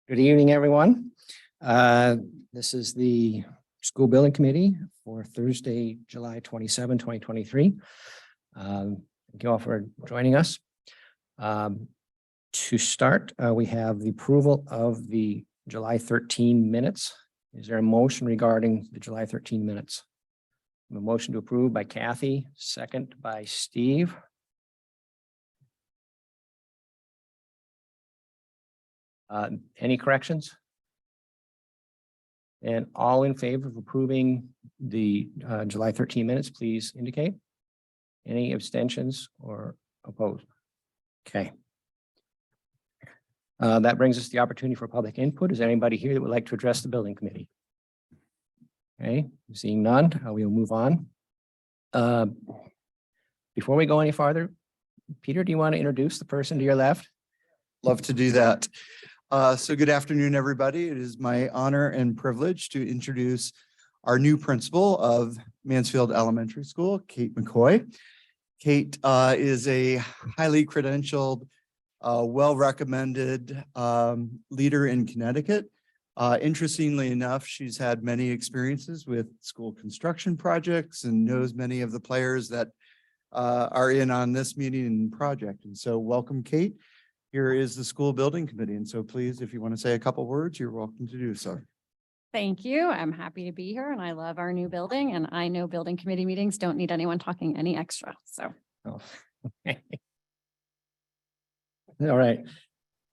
Good evening, everyone. This is the School Building Committee for Thursday, July 27, 2023. Thank you all for joining us. To start, we have the approval of the July 13 minutes. Is there a motion regarding the July 13 minutes? A motion to approve by Kathy, second by Steve. Any corrections? And all in favor of approving the July 13 minutes, please indicate. Any abstentions or opposed? Okay. That brings us to the opportunity for public input. Is there anybody here that would like to address the building committee? Okay, seeing none, we will move on. Before we go any farther, Peter, do you want to introduce the person to your left? Love to do that. So good afternoon, everybody. It is my honor and privilege to introduce our new principal of Mansfield Elementary School, Kate McCoy. Kate is a highly credentialed, well-recommended leader in Connecticut. Interestingly enough, she's had many experiences with school construction projects and knows many of the players that are in on this meeting and project. And so welcome, Kate. Here is the school building committee. And so please, if you want to say a couple words, you're welcome to do so. Thank you. I'm happy to be here and I love our new building, and I know building committee meetings don't need anyone talking any extra. So. Oh, okay. All right,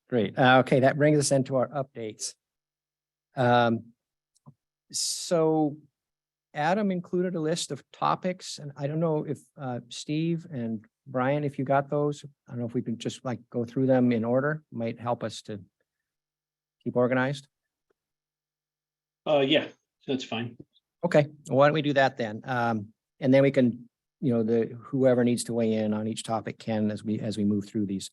great. Okay, that brings us into our updates. So Adam included a list of topics, and I don't know if Steve and Brian, if you got those, I don't know if we could just like go through them in order, might help us to keep organized. Yeah, that's fine. Okay, well, why don't we do that then? And then we can, whoever needs to weigh in on each topic can as we move through these.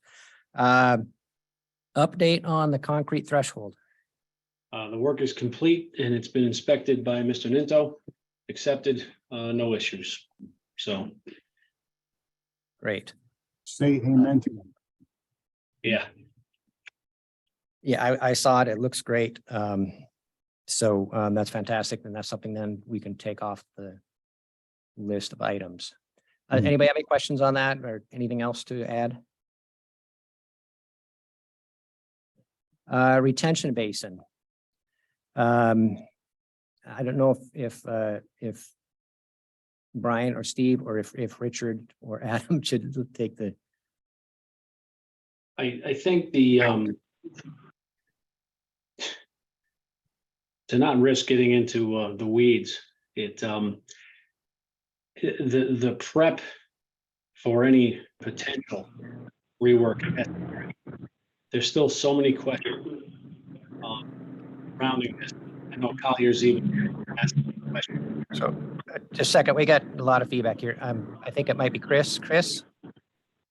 Update on the concrete threshold. The work is complete and it's been inspected by Mr. Ninto, accepted, no issues. So. Great. Say amen to them. Yeah. Yeah, I saw it. It looks great. So that's fantastic. And that's something then we can take off the list of items. Anybody have any questions on that or anything else to add? Retention basin. I don't know if Brian or Steve or if Richard or Adam should take the. I think the to not risk getting into the weeds, the prep for any potential rework. There's still so many questions surrounding this. I know Collier's even asking questions. So just a second, we got a lot of feedback here. I think it might be Chris. Chris,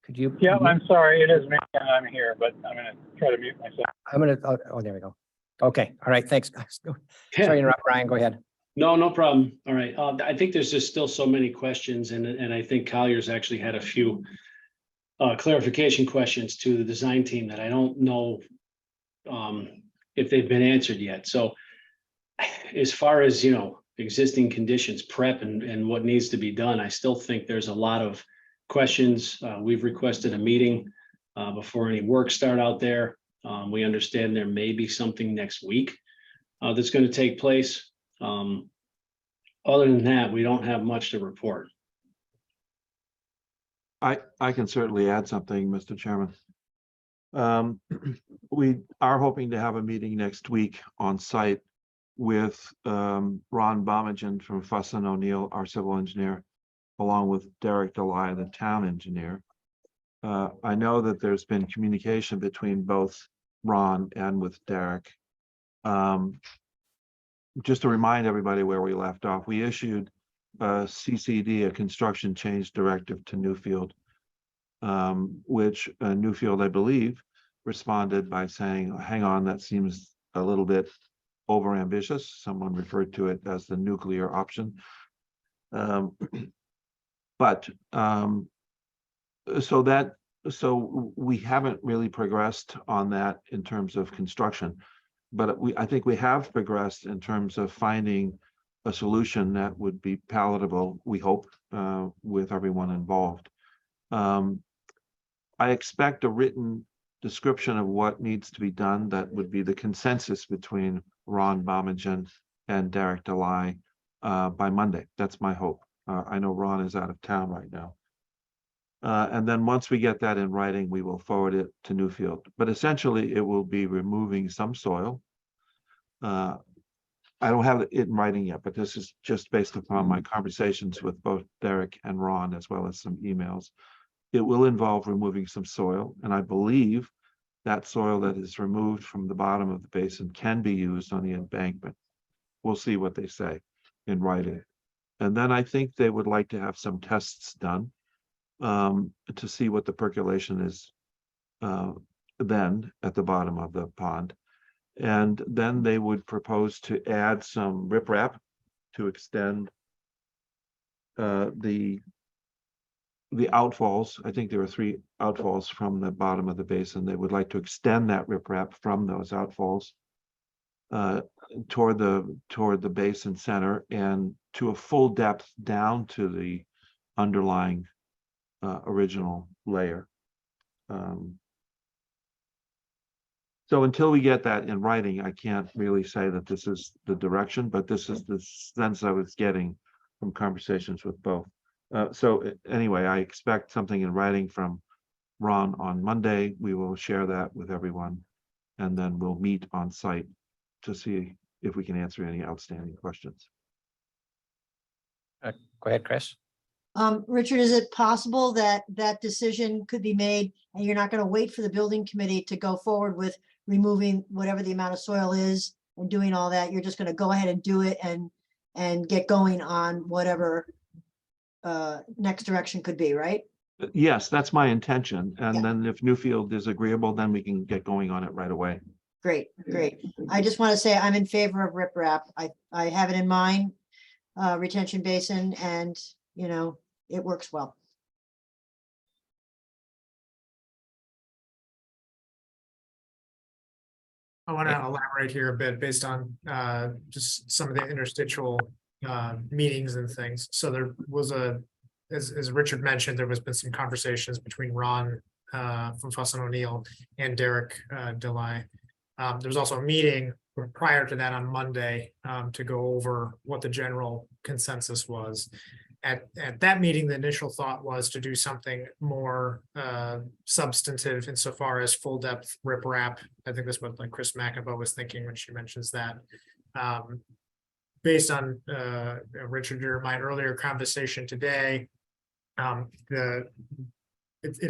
could you? Yeah, I'm sorry. It is me and I'm here, but I'm going to try to mute myself. Oh, there we go. Okay. All right. Thanks. Sorry to interrupt, Brian. Go ahead. No problem. All right. I think there's just still so many questions, and I think Collier's actually had a few clarification questions to the design team that I don't know if they've been answered yet. So as far as, existing conditions, prep and what needs to be done, I still think there's a lot of questions. We've requested a meeting before any work start out there. We understand there may be something next week that's going to take place. Other than that, we don't have much to report. I can certainly add something, Mr. Chairman. We are hoping to have a meeting next week on site with Ron Bomagen from Fuss & O'Neill, our civil engineer, along with Derek Delay, the town engineer. I know that there's been communication between both Ron and with Derek. Just to remind everybody where we left off, we issued a CCD, a construction change directive to Newfield, which Newfield, I believe, responded by saying, hang on, that seems a little bit overambitious. Someone referred to it as the nuclear option. So we haven't really progressed on that in terms of construction. but I think we have progressed in terms of finding a solution that would be palatable, we hope, with everyone involved. I expect a written description of what needs to be done that would be the consensus between Ron Baumagen and Derek Delai by Monday. That's my hope. I know Ron is out of town right now. And then once we get that in writing, we will forward it to Newfield. But essentially, it will be removing some soil. I don't have it in writing yet, but this is just based upon my conversations with both Derek and Ron, as well as some emails. It will involve removing some soil, and I believe that soil that is removed from the bottom of the basin can be used on the embankment. We'll see what they say in writing. And then I think they would like to have some tests done to see what the percolation is then at the bottom of the pond. And then they would propose to add some riprap to extend the outfalls. I think there are 3 outfalls from the bottom of the basin. They would like to extend that riprap from those outfalls toward the basin center and to a full depth down to the underlying original layer. So until we get that in writing, I can't really say that this is the direction, but this is the sense I was getting from conversations with both. So anyway, I expect something in writing from Ron on Monday. We will share that with everyone, and then we'll meet on site to see if we can answer any outstanding questions. Go ahead, Chris. Richard, is it possible that that decision could be made and you're not going to wait for the building committee to go forward with removing whatever the amount of soil is and doing all that? You're just going to go ahead and do it and get going on whatever next direction could be, right? Yes, that's my intention. And Yeah. then if Newfield is agreeable, then we can get going on it right away. Great, great. I just want to say I'm in favor of riprap. I have it in mind, retention basin, and you know, it works well. I want to elaborate here a bit based on just some of the interstitial meetings and things. So there was as Richard mentioned, there been some conversations between Ron from Fuss and O'Neill and Derek Delai. There was also a meeting prior to that on Monday to go over what the general consensus was. At that meeting, the initial thought was to do something more substantive insofar as full depth riprap. I think that's what like Chris McAvoy was thinking when she mentions that. Based on Richard or my earlier conversation today, it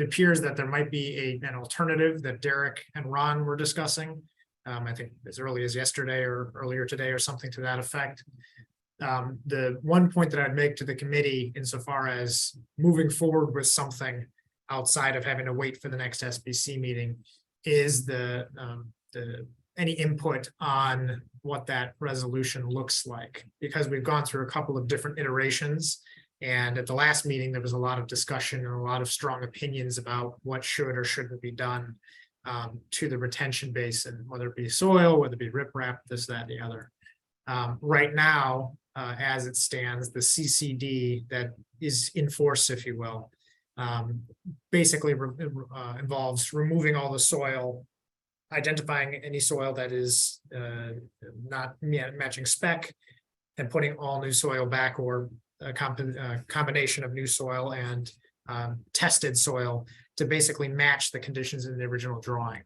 appears that there might be an alternative that Derek and Ron were discussing. I think as early as yesterday or earlier today or something to that effect. The one point that I'd make to the committee insofar as moving forward with something outside of having to wait for the next SBC meeting is any input on what that resolution looks like, because we've gone through a couple of different iterations. And at the last meeting, there was a lot of discussion and a lot of strong opinions about what should or shouldn't be done to the retention basin, whether it be soil, whether it be riprap, this, that, the other. Right now, as it stands, the CCD that is in force, if you will, basically involves removing all the soil, identifying any soil that is not matching spec, and putting all new soil back, or a combination of new soil and tested soil to basically match the conditions in the original drawing.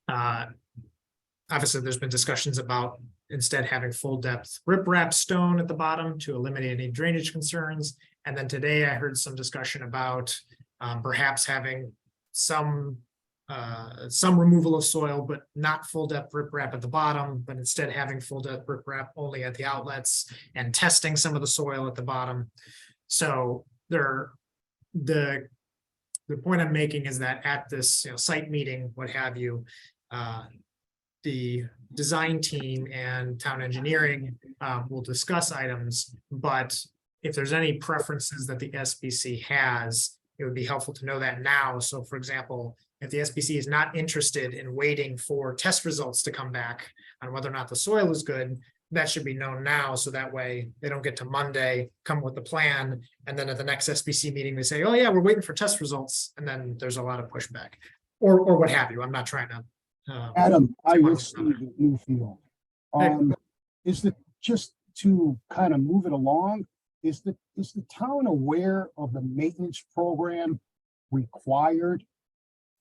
Obviously, there's been discussions about instead having full depth riprap stone at the bottom to eliminate any drainage concerns. And then today I heard some discussion about perhaps having some removal of soil, but not full depth riprap at the bottom, but instead having full depth riprap only at the outlets and testing some of the soil at the bottom. So the point I'm making is that at this site meeting, what have you, the design team and town engineering will discuss items, but if there's any preferences that the SBC has, it would be helpful to know that now. So for example, If the SBC is not interested in waiting for test results to come back on whether or not the soil is good, that should be known now, so that way they don't get to Monday, come with the plan, and then at the next SBC meeting, they say, oh yeah, we're waiting for test results, and then there's a lot of pushback. Or what have you. I'm not trying to. Adam, I one was another. Steve at Newfield. Hey. Is the, just to kind of move it along, is the town aware of the maintenance program required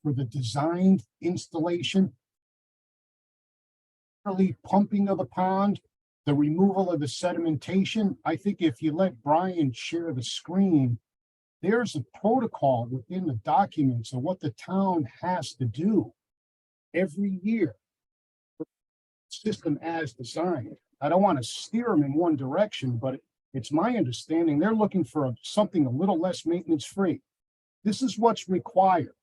for the designed installation? Early pumping of the pond, the removal of the sedimentation. I think if you let Brian share the screen, there's a protocol within the documents of what the town has to do every year. System as designed. I don't want to steer them in one direction, but it's my understanding they're looking for something a little less maintenance free. This is what's required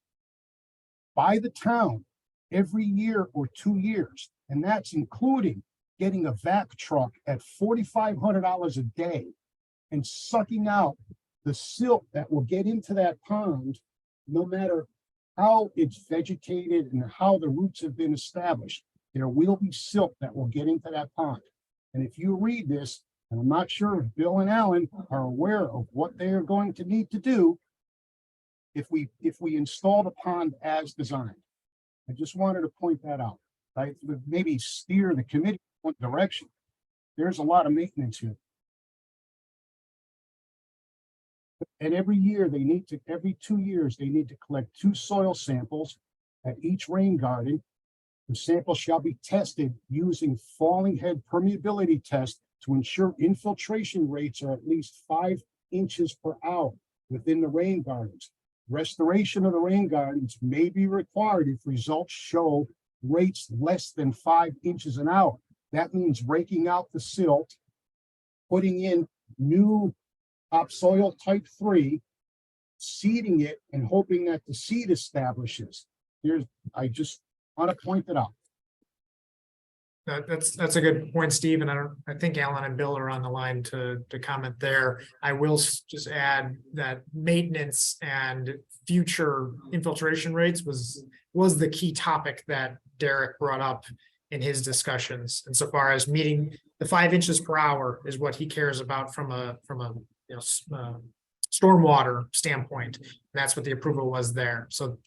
by the town every year or 2 years. And that's including getting a vac truck at $4,500 a day and sucking out the silt that will get into that pond, no matter how it's vegetated and how the roots have been established. There will be silt that will get into that pond. And if you read this, and I'm not sure if Bill and Alan are aware of what they are going to need to do if we install the pond as designed. I just wanted to point that out. Right? Maybe steer the committee in one direction. There's a lot of maintenance here. And every year they need to, every 2 years, they need to collect 2 soil samples at each rain garden. The sample shall be tested using falling head permeability test to ensure infiltration rates are at least 5 inches per hour within the rain gardens. Restoration of the rain gardens may be required if results show rates less than 5 inches an hour. That means raking out the silt, putting in new topsoil type 3, seeding it and hoping that the seed establishes. I just want to point it out. That's a good point, Steve, and I think Alan and Bill are on the line to comment there. I will just add that maintenance and future infiltration rates was the key topic that Derek brought up in his discussions. And so far as meeting the 5 inches per hour is what he cares about from a stormwater standpoint. That's what the approval was there. So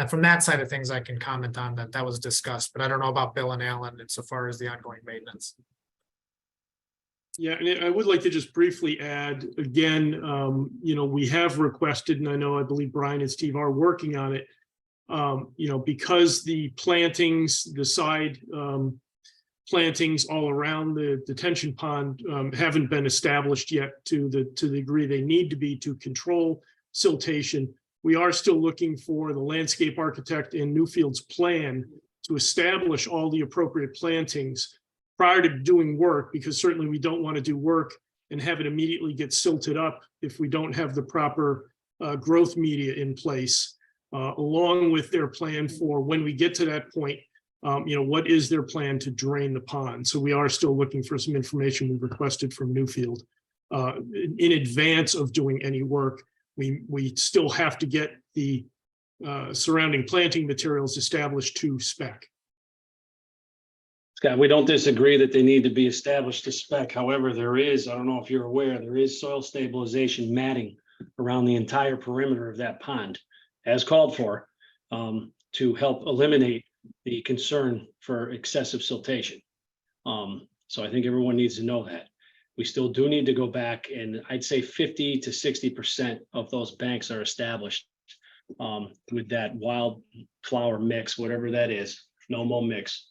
from that side of things, I can comment on that was discussed, but I don't know about Bill and Alan insofar as the ongoing maintenance. Yeah, and I would like to just briefly add again, we have requested, and I believe Brian and Steve are working on it. Because the plantings, the side plantings all around the detention pond haven't been established yet to the degree they need to be to control siltation. We are still looking for the landscape architect in Newfield's plan to establish all the appropriate plantings prior to doing work, because certainly we don't want to do work and have it immediately get silted up if we don't have the proper growth media in place, along with their plan for when we get to that point, what is their plan to drain the pond? So we are still looking for some information we requested from Newfield in advance of doing any work. We still have to get the surrounding planting materials established to spec. Scott, we don't disagree that they need to be established to spec. However, there is, I don't know if you're aware, there is soil stabilization matting around the entire perimeter of that pond as called for to help eliminate the concern for excessive siltation. So I think everyone needs to know that. We still do need to go back, and I'd say 50 to 60% of those banks are established with that wildflower mix, whatever that is, no-mow mix.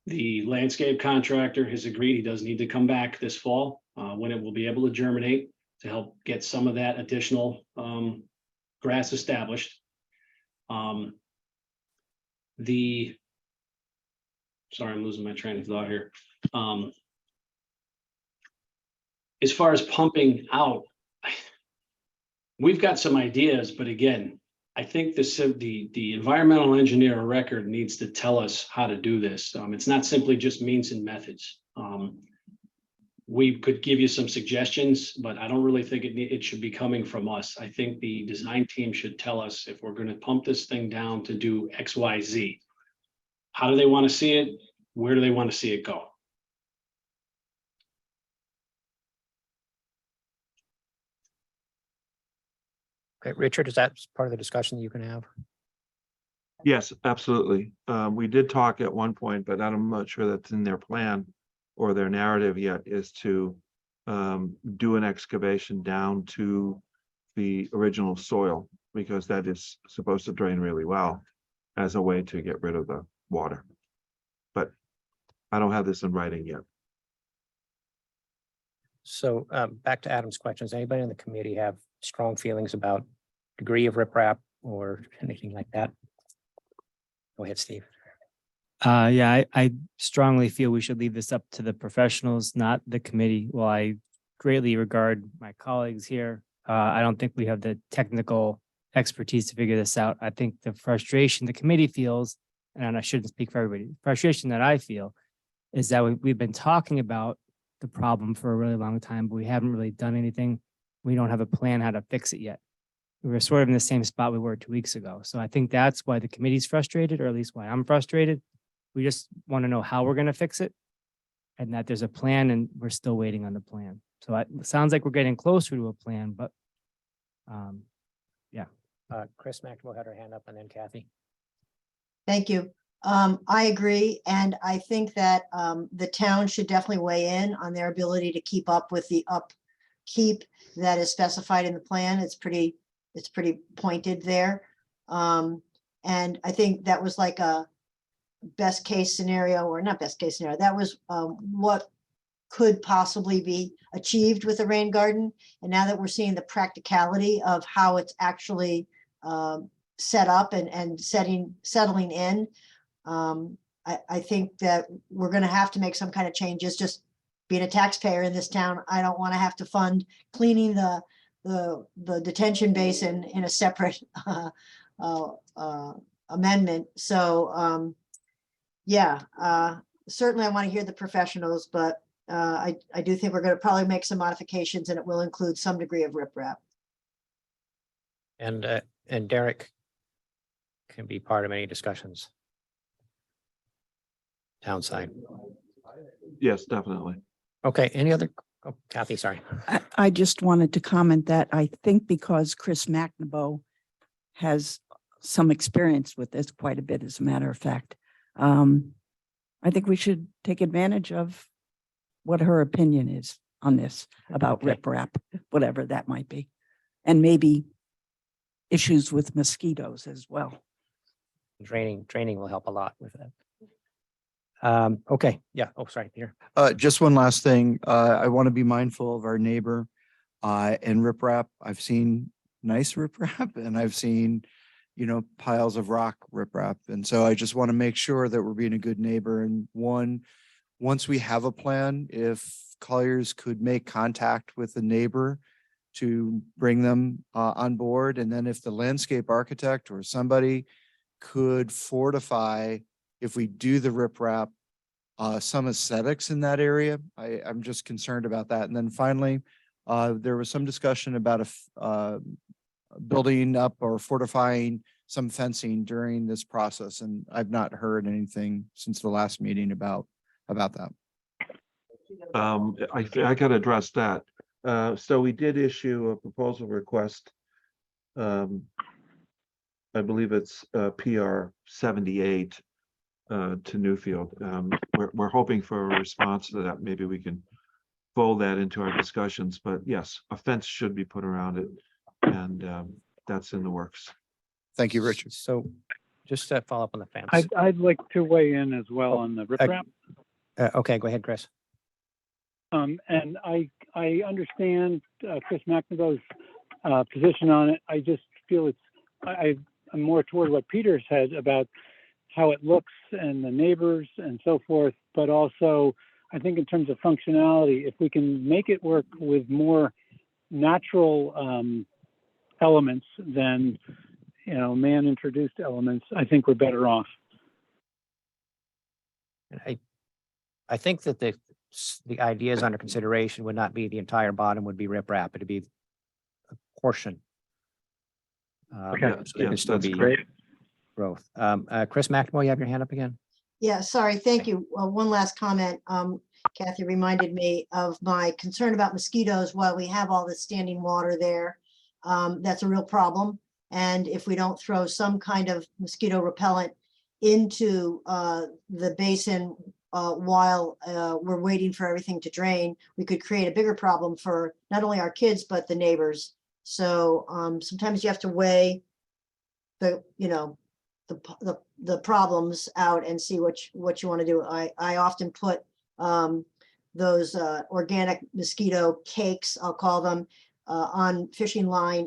The landscape contractor has agreed he does need to come back this fall when it will be able to germinate to help get some of that additional grass established. Sorry, I'm losing my train of thought here. As far as pumping out, we've got some ideas, but again, I think the environmental engineer of record needs to tell us how to do this. It's not simply just means and methods. we could give you some suggestions, but I don't really think it should be coming from us. I think the design team should tell us if we're gonna pump this thing down to do X, Y, Z. How do they want to see it? Where do they want to see it go? Okay, Richard, is that part of the discussion that you can have? Yes, absolutely. We did talk at one point, but I'm not sure that's in their plan or their narrative yet, is to do an excavation down to the original soil, because that is supposed to drain really well as a way to get rid of the water. But I don't have this in writing yet. So back to Adam's questions. Anybody in the committee have strong feelings about degree of riprap or anything like that? Go ahead, Steve. Yeah, I strongly feel we should leave this up to the professionals, not the committee. While I greatly regard my colleagues here, I don't think we have the technical expertise to figure this out. I think the frustration the committee feels, and I shouldn't speak for everybody, frustration that I feel is that we've been talking about the problem for a really long time, but we haven't really done anything. We don't have a plan how to fix it yet. We were sort of in the same spot we were 2 weeks ago. So I think that's why the committee's frustrated, or at least why I'm frustrated. We just want to know how we're going to fix it and that there's a plan, and we're still waiting on the plan. So it sounds like we're getting closer to a plan, but yeah. Chris McNamara had her hand up, and then Kathy. Thank you. I agree. And I think that the town should definitely weigh in on their ability to keep up with the upkeep that is specified in the plan. It's pretty pointed there. And I think that was like a best case scenario, or not best case scenario. That was what could possibly be achieved with the rain garden. And now that we're seeing the practicality of how it's actually set up and settling in, I think that we're going to have to make some kind of changes. Just being a taxpayer in this town, I don't want to have to fund cleaning the detention basin in a separate amendment. So yeah, certainly I want to hear the professionals, but I do think we're going to probably make some modifications, and it will include some degree of riprap. And Derek can be part of any discussions. Townside. Yes, definitely. Okay, any other, oh, Kathy, sorry. I just wanted to comment that I think because Chris McNamara has some experience with this, quite a bit, as a matter of fact, I think we should take advantage of what her opinion is on this about Okay. riprap, whatever that might be. And maybe issues with mosquitoes as well. Training will help a lot with that. Okay, yeah, oh, sorry, Peter. Just one last thing. I want to be mindful of our neighbor and riprap. I've seen nice riprap and I've seen, piles of rock riprap. And so I just want to make sure that we're being a good neighbor. And once we have a plan, if Colliers could make contact with the neighbor to bring them on board. And then if the landscape architect or somebody could fortify, if we do the riprap, some aesthetics in that area, I'm just concerned about that. And then finally, there was some discussion about building up or fortifying some fencing during this process. And I've not heard anything since the last meeting about that. I gotta address that. So we did issue a proposal request. I believe it's PR 78 to Newfield. We're hoping for a response to that. Maybe we can fold that into our discussions, but yes, a fence should be put around it, and that's in the works. Thank you, Richard. So just to follow up on the fence. I'd like to weigh in as well on the riprap. Okay, go ahead, Chris. And I understand Chris McNamara's position on it. I just feel I'm more toward what Peter said about how it looks and the neighbors and so forth. But also, I think in terms of functionality, if we can make it work with more natural elements than man-introduced elements, I think we're better off. I think that the ideas under consideration would not be the entire bottom would be riprap, it'd be a portion. Yeah, So there could yes, still that's be great. growth. Chris McNamara, you have your hand up again? Yeah, sorry, thank you. One last comment. Kathy reminded me of my concern about mosquitoes while we have all this standing water there. That's a real problem. And if we don't throw some kind of mosquito repellent into the basin while we're waiting for everything to drain, we could create a bigger problem for not only our kids, but the neighbors. So sometimes you have to weigh the, you know, the problems out and see what you want to do. I often put those organic mosquito cakes, I'll call them, on fishing line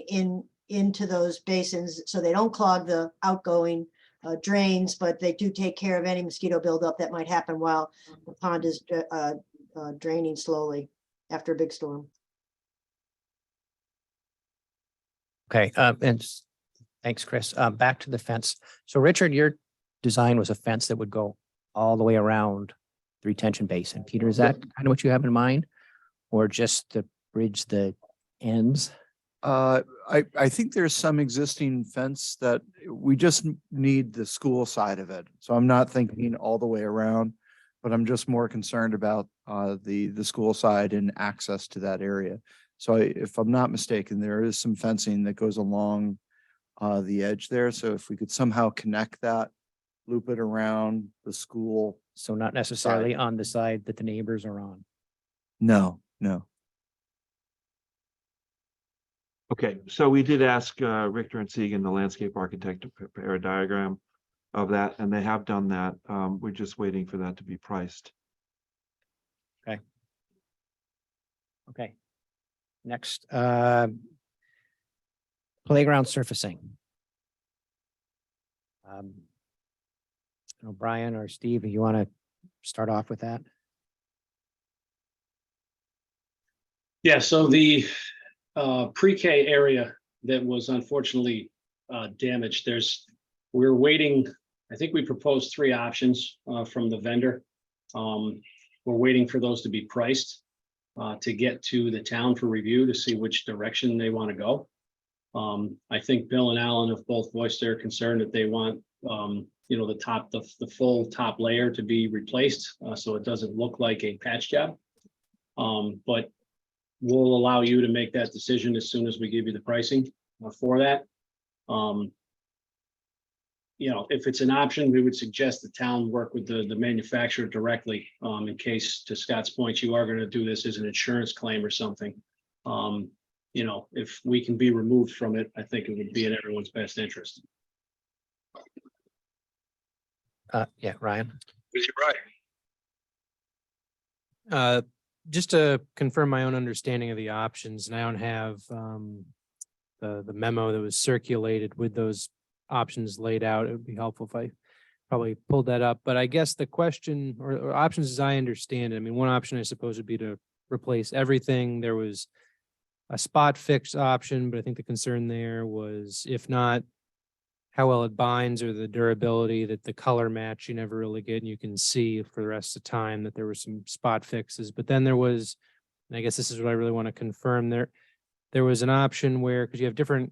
into those basins so they don't clog the outgoing drains, but they do take care of any mosquito buildup that might happen while the pond is draining slowly after a big storm. Okay, thanks, Chris. Back to the fence. So Richard, your design was a fence that would go all the way around the retention basin. Peter, is that kind of what you have in mind? Or just to bridge the ends? I think there's some existing fence that we just need the school side of it. So I'm not thinking all the way around, but I'm just more concerned about the school side and access to that area. So if I'm not mistaken, there is some fencing that goes along the edge there. So if we could somehow connect that, loop it around the school. So not necessarily on the side that the neighbors are on. No. Okay, so we did ask Richter and Segan, the landscape architect, to prepare a diagram of that, and they have done that. We're just waiting for that to be priced. Okay. Next, playground surfacing. Brian or Steve, you want to start off with that? Yeah, so the pre-K area that was unfortunately damaged, we're waiting, I think we proposed 3 options from the vendor. We're waiting for those to be priced to get to the town for review to see which direction they want to go. I think Bill and Alan have both voiced their concern that they want the full top layer to be replaced so it doesn't look like a patch job. But we'll allow you to make that decision as soon as we give you the pricing for that. If it's an option, we would suggest the town work with the manufacturer directly in case, to Scott's point, you are going to do this as an insurance claim or something. If we can be removed from it, I think it would be in everyone's best interest. Yeah, Ryan. Just to confirm my own understanding of the options, and I don't have the memo that was circulated with those options laid out. It would be helpful if I probably pulled that up. But I guess the question or options as I understand it, I mean, one option I suppose would be to replace everything. There was a spot fix option, but I think the concern there was, if not, how well it binds or the durability, that the color match you never really get, and you can see for the rest of the time that there were some spot fixes. But then there was, and I guess this is what I really want to confirm, there was an option where, because you have different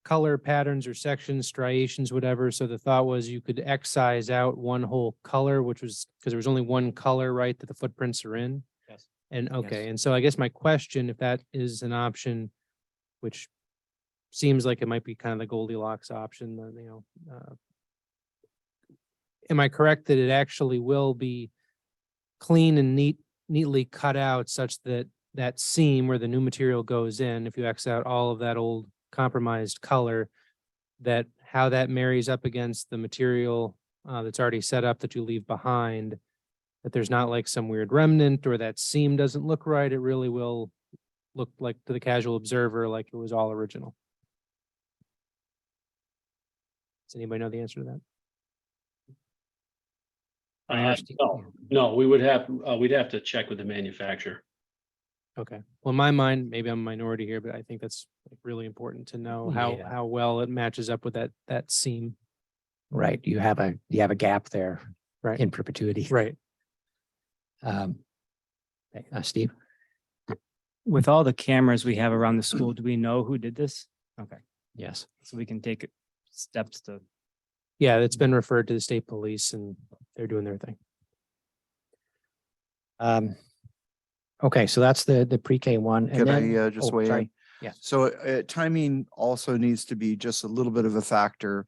color patterns or sections, striations, whatever. So the thought was you could excise out one whole color, which was because there was only one color, right, that the footprints are in. Yes. And okay, Yes. and so I guess my question, if that is an option, which seems like it might be kind of the Goldilocks option, am I correct that it actually will be clean and neatly cut out such that that seam where the new material goes in, if you X out all of that old compromised color, that how that marries up against the material that's already set up that you leave behind, that there's not like some weird remnant or that seam doesn't look right, it really will look like to the casual observer like it was all original. Does anybody know the answer to that? No, we'd have to check with the manufacturer. Okay. Well, in my mind, maybe I'm a minority here, but I think that's like really important to know Yeah. how well it matches up with that seam. Right, you have a gap there. Right. In perpetuity. Right. Okay, Steve? With all the cameras we have around the school, do we know who did this? Okay, Yes. so we can take steps to. Yeah, it's been referred to the state police and they're doing their thing. Okay, so that's the pre-K one. And Can then, I just oh, weigh sorry. in? Yeah. So timing also needs to be just a little bit of a factor.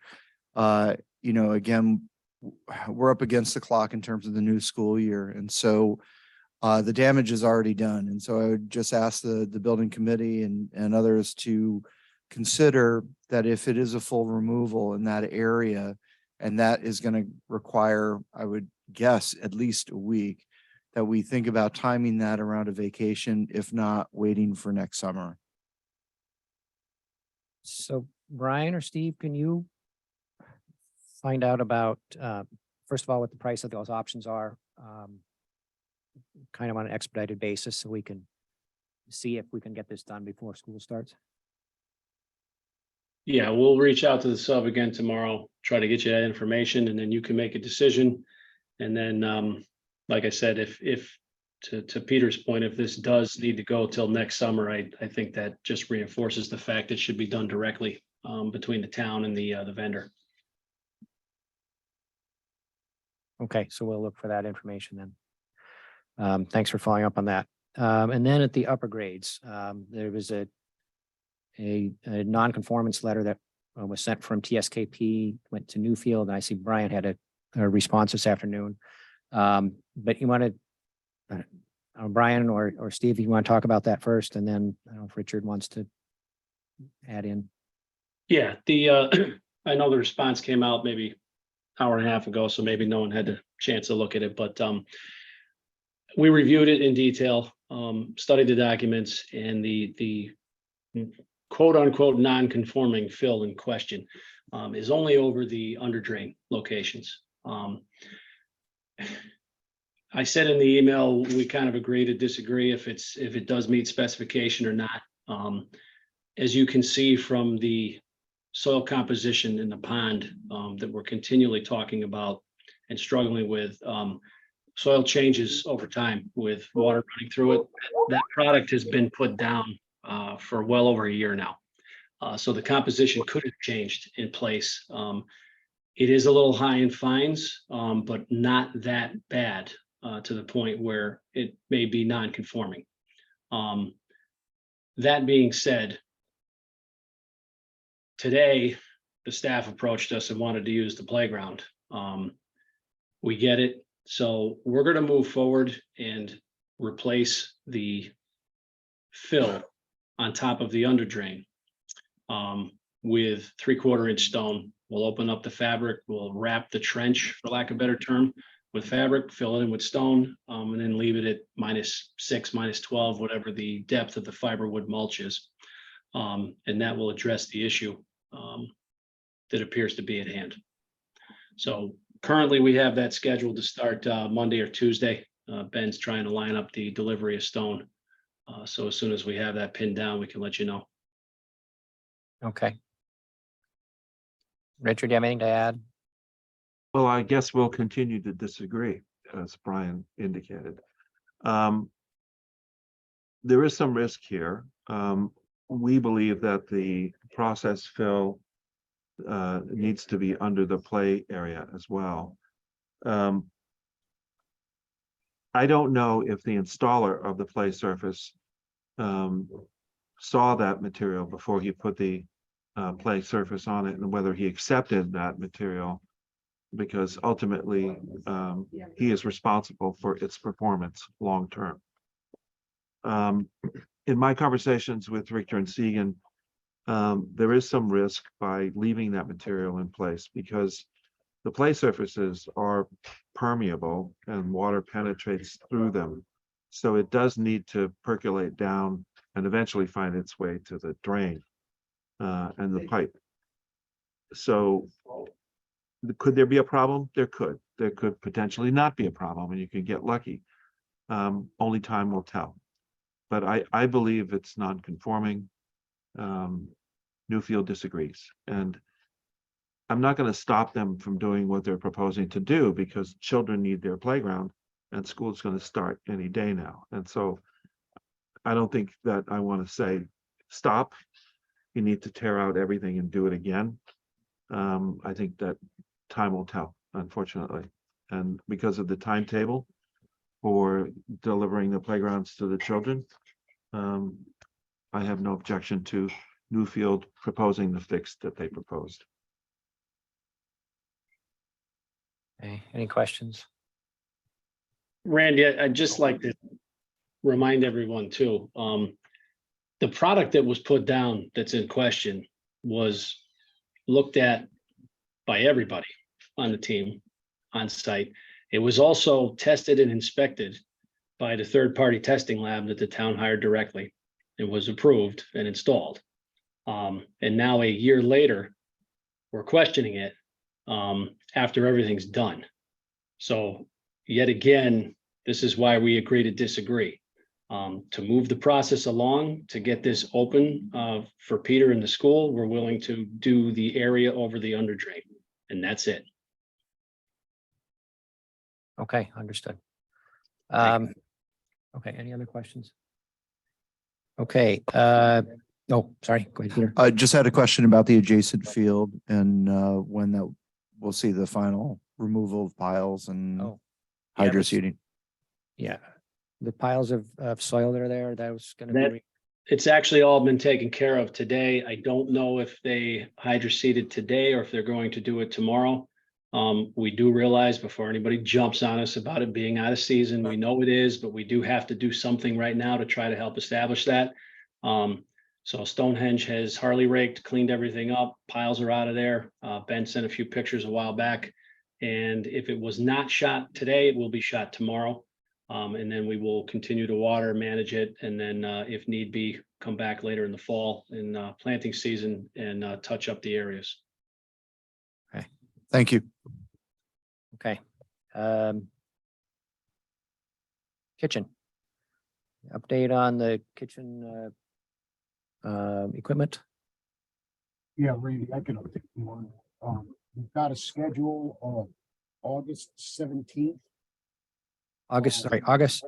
Again, we're up against the clock in terms of the new school year. And so the damage is already done. And so I would just ask the building committee and others to consider that if it is a full removal in that area, and that is going to require, I would guess, at least a week, that we think about timing that around a vacation, if not waiting for next summer. So Brian or Steve, can you find out about, first of all, what the price of those options are? Kind of on an expedited basis so we can see if we can get this done before school starts. Yeah, we'll reach out to the sub again tomorrow, try to get you that information, and then you can make a decision. And then, like I said, if to Peter's point, if this does need to go till next summer, I think that just reinforces the fact it should be done directly between the town and the vendor. Okay, so we'll look for that information then. Thanks for following up on that. And then at the upper grades, there was a non-conformance letter that was sent from TSKP, went to Newfield, and I see Brian had a response this afternoon. But you wanted, Brian or Steve, you want to talk about that first, and then I don't know if Richard wants to add in. Yeah, I know the response came out maybe hour and a half ago, so maybe no one had a chance to look at it, but we reviewed it in detail, studied the documents, and the quote unquote non-conforming fill in question is only over the under drain locations. I said in the email, we kind of agree to disagree if it does meet specification or not. As you can see from the soil composition in the pond that we're continually talking about and struggling with, soil changes over time with water running through it. That product has been put down for well over a year now. So the composition could have changed in place. It is a little high in fines, but not that bad to the point where it may be non-conforming. That being said, today the staff approached us and wanted to use the playground. We get it. So we're going to move forward and replace the fill on top of the under drain with 3/4 inch stone. We'll open up the fabric, we'll wrap the trench, for lack of a better term, with fabric, fill it in with stone, and then leave it at -6, -12, whatever the depth of the fiberwood mulch is. And that will address the issue that appears to be at hand. So currently we have that scheduled to start Monday or Tuesday. Ben's trying to line up the delivery of stone. So as soon as we have that pinned down, we can let you know. Okay. Richard, do you have anything to add? Well, I guess we'll continue to disagree, as Brian indicated. There is some risk here. We believe that the process fill needs to be under the play area as well. I don't know if the installer of the play surface saw that material before he put the play surface on it, and whether he accepted that material, because ultimately he is responsible for its performance long term. In my conversations with Richter and Segan, there is some risk by leaving that material in place, because the play surfaces are permeable and water penetrates through them. So it does need to percolate down and eventually find its way to the drain and the pipe. So could there be a problem? There could. There could potentially not be a problem, and you could get lucky. Only time will tell. But I believe it's non-conforming. Newfield disagrees, and I'm not going to stop them from doing what they're proposing to do, because children need their playground. and school's going to start any day now. And so I don't think that I want to say, stop. You need to tear out everything and do it again. I think that time will tell, unfortunately. And because of the timetable for delivering the playgrounds to the children, I have no objection to Newfield proposing the fix that they proposed. Okay, any questions? Randy, I'd just like to remind everyone too, the product that was put down that's in question was looked at by everybody on the team on site. It was also tested and inspected by the third-party testing lab that the town hired directly. It was approved and installed. And now a year later, we're questioning it after everything's done. So yet again, this is why we agree to disagree. To move the process along, to get this open for Peter and the school, we're willing to do the area over the under drain, and that's it. Okay, understood. Okay, any other questions? Okay, oh, sorry, go ahead, Peter. I just had a question about the adjacent field and when that we'll see the final removal of piles and Oh, hydro this- seeding. Yeah, the piles of soil that are there, that was gonna That- be, It's actually all been taken care of today. I don't know if they hydroseeded today or if they're going to do it tomorrow. We do realize before anybody jumps on us about it being out of season, we know it is, but we do have to do something right now to try to help establish that. So Stonehenge has Harley raked, cleaned everything up, piles are out of there. Ben sent a few pictures a while back. And if it was not shot today, it will be shot tomorrow. And then we will continue to water, manage it, and then if need be, come back later in the fall in planting season and touch up the areas. Thank you. okay. Kitchen. Update on the kitchen equipment? Yeah, Randy, I can update you on, we've got a schedule of August 17th, August,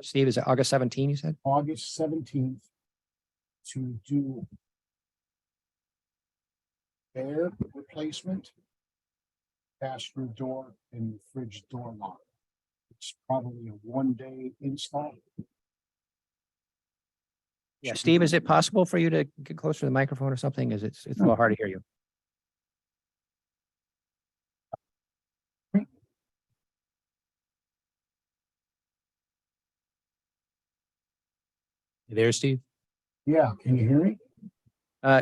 Steve, is it August 17, you said? August 17th to do air replacement, pass-through door and fridge door lock. It's probably a one-day install. Yeah, Steve, is it possible for you to get closer to the microphone or something? Is it's a little hard to hear you? You there, Steve? Yeah, can you hear me?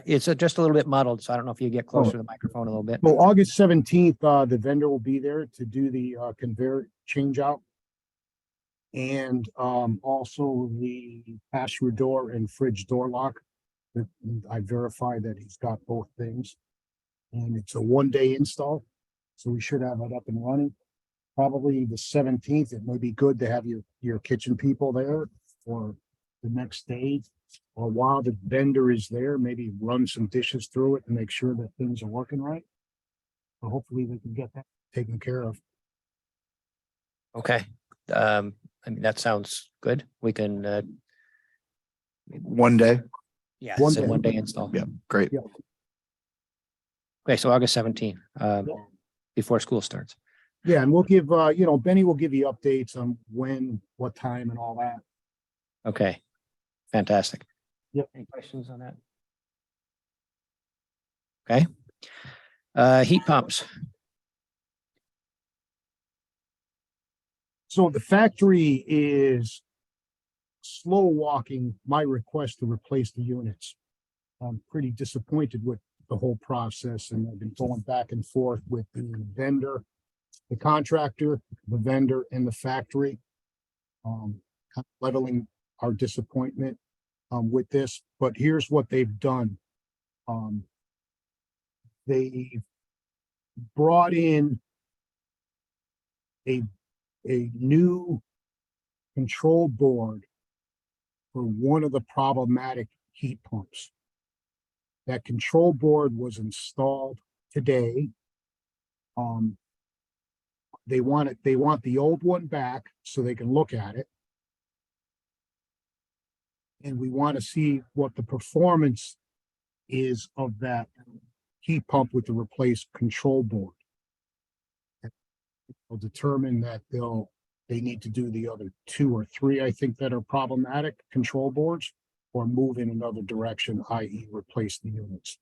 It's just a little bit muddled, so I don't know if you get closer to the microphone a little bit. So August 17th, the vendor will be there to do the conveyor change out. And also the pass-through door and fridge door lock. That I verified that he's got both things. And it's a one-day install, so we should have it up and running. Probably the 17th, it may be good to have your kitchen people there for the next day. Or while the vendor is there, maybe run some dishes through it and make sure that things are working right. So hopefully we can get that taken care of. Okay, I mean, that sounds good. We can, One day. yeah, One it's a day. one-day install. Yeah, great. Yeah. Okay, so August 17, before school starts. Yeah, and we'll give, Benny will give you updates on when, what time and all that. Okay, fantastic. Yep. Any questions on that? Okay. Heat pumps. So the factory is slow walking my request to replace the units. I'm pretty disappointed with the whole process and I've been going back and forth with the vendor, the contractor, the vendor and the factory. Kind of leveling our disappointment with this, but here's what they've done. They brought in a new control board for one of the problematic heat pumps. That control board was installed today. they want the old one back so they can look at it. And we want to see what the performance is of that heat pump with the replaced control board. Will determine that they need to do the other 2 or 3, I think, that are problematic control boards, or move in another direction, i.e. replace the units.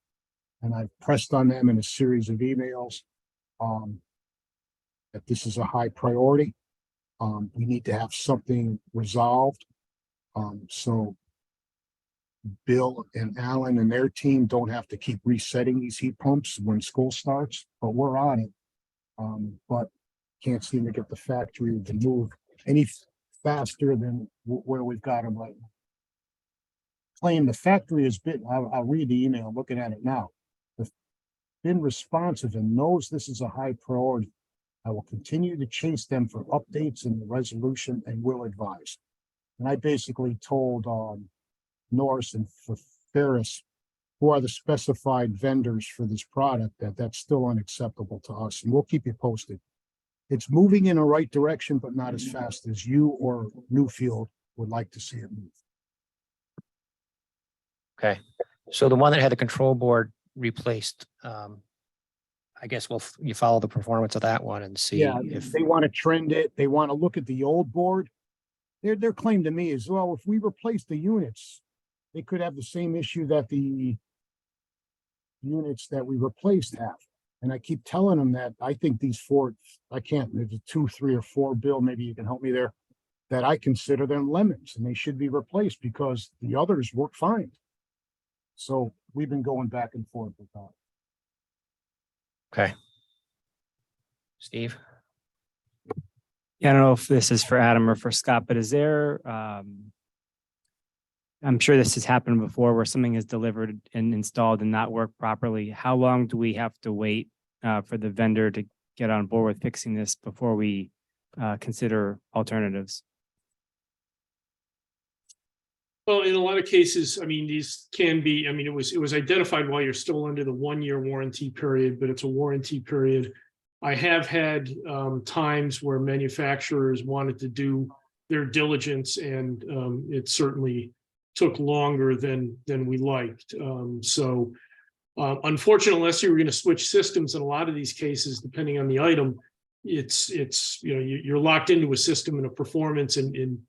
And I've pressed on them in a series of emails that this is a high priority. We need to have something resolved. So Bill and Alan and their team don't have to keep resetting these heat pumps when school starts, but we're on it. But can't seem to get the factory to move any faster than where we've got them right now. Claim the factory has been, I'll read the email, looking at it now. Been responsive and knows this is a high priority. I will continue to chase them for updates in the resolution and will advise. And I basically told Norris and Ferris, who are the specified vendors for this product, that that's still unacceptable to us, and we'll keep you posted. It's moving in the right direction, but not as fast as you or Newfield would like to see it move. Okay, so the one that had the control board replaced, I guess you follow the performance of that one and see Yeah, if, they want to trend it, they want to look at the old board. Their claim to me is, well, if we replace the units, they could have the same issue that the units that we replaced have. And I keep telling them that I think these 4, I can't, there's a 2, 3, or 4, Bill, maybe you can help me there, that I consider them lemons and they should be replaced because the others work fine. So we've been going back and forth with that. okay. Steve? Yeah, I don't know if this is for Adam or for Scott, but is there, I'm sure this has happened before where something is delivered and installed and not work properly. How long do we have to wait for the vendor to get on board with fixing this before we consider alternatives? Well, in a lot of cases, I mean, these can be, I mean, it was identified while you're still under the 1-year warranty period, but it's a warranty period. I have had times where manufacturers wanted to do their diligence, and it certainly took longer than we liked. Unfortunately, unless you were going to switch systems in a lot of these cases, depending on the item, it's you're locked into a system and a performance and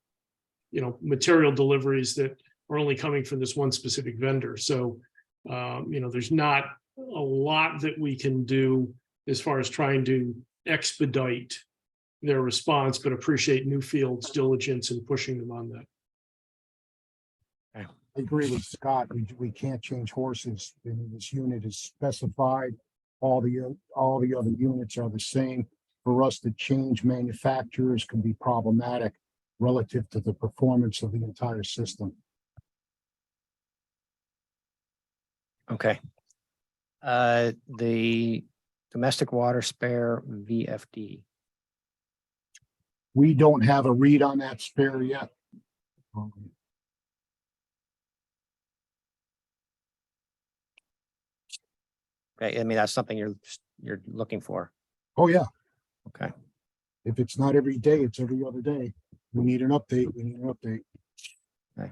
material deliveries that are only coming from this one specific vendor. So there's not a lot that we can do as far as trying to expedite their response, but appreciate Newfield's diligence in pushing them on that. I agree with Scott. We can't change horses. This unit is specified. All the other units are the same. For us to change manufacturers can be problematic relative to the performance of the entire system. Okay. The domestic water spare VFD. We don't have a read on that spare yet. Okay, I mean, that's something you're looking for. Oh, yeah. Okay. If it's not every day, it's every other day. We need an update. We need an update. Okay.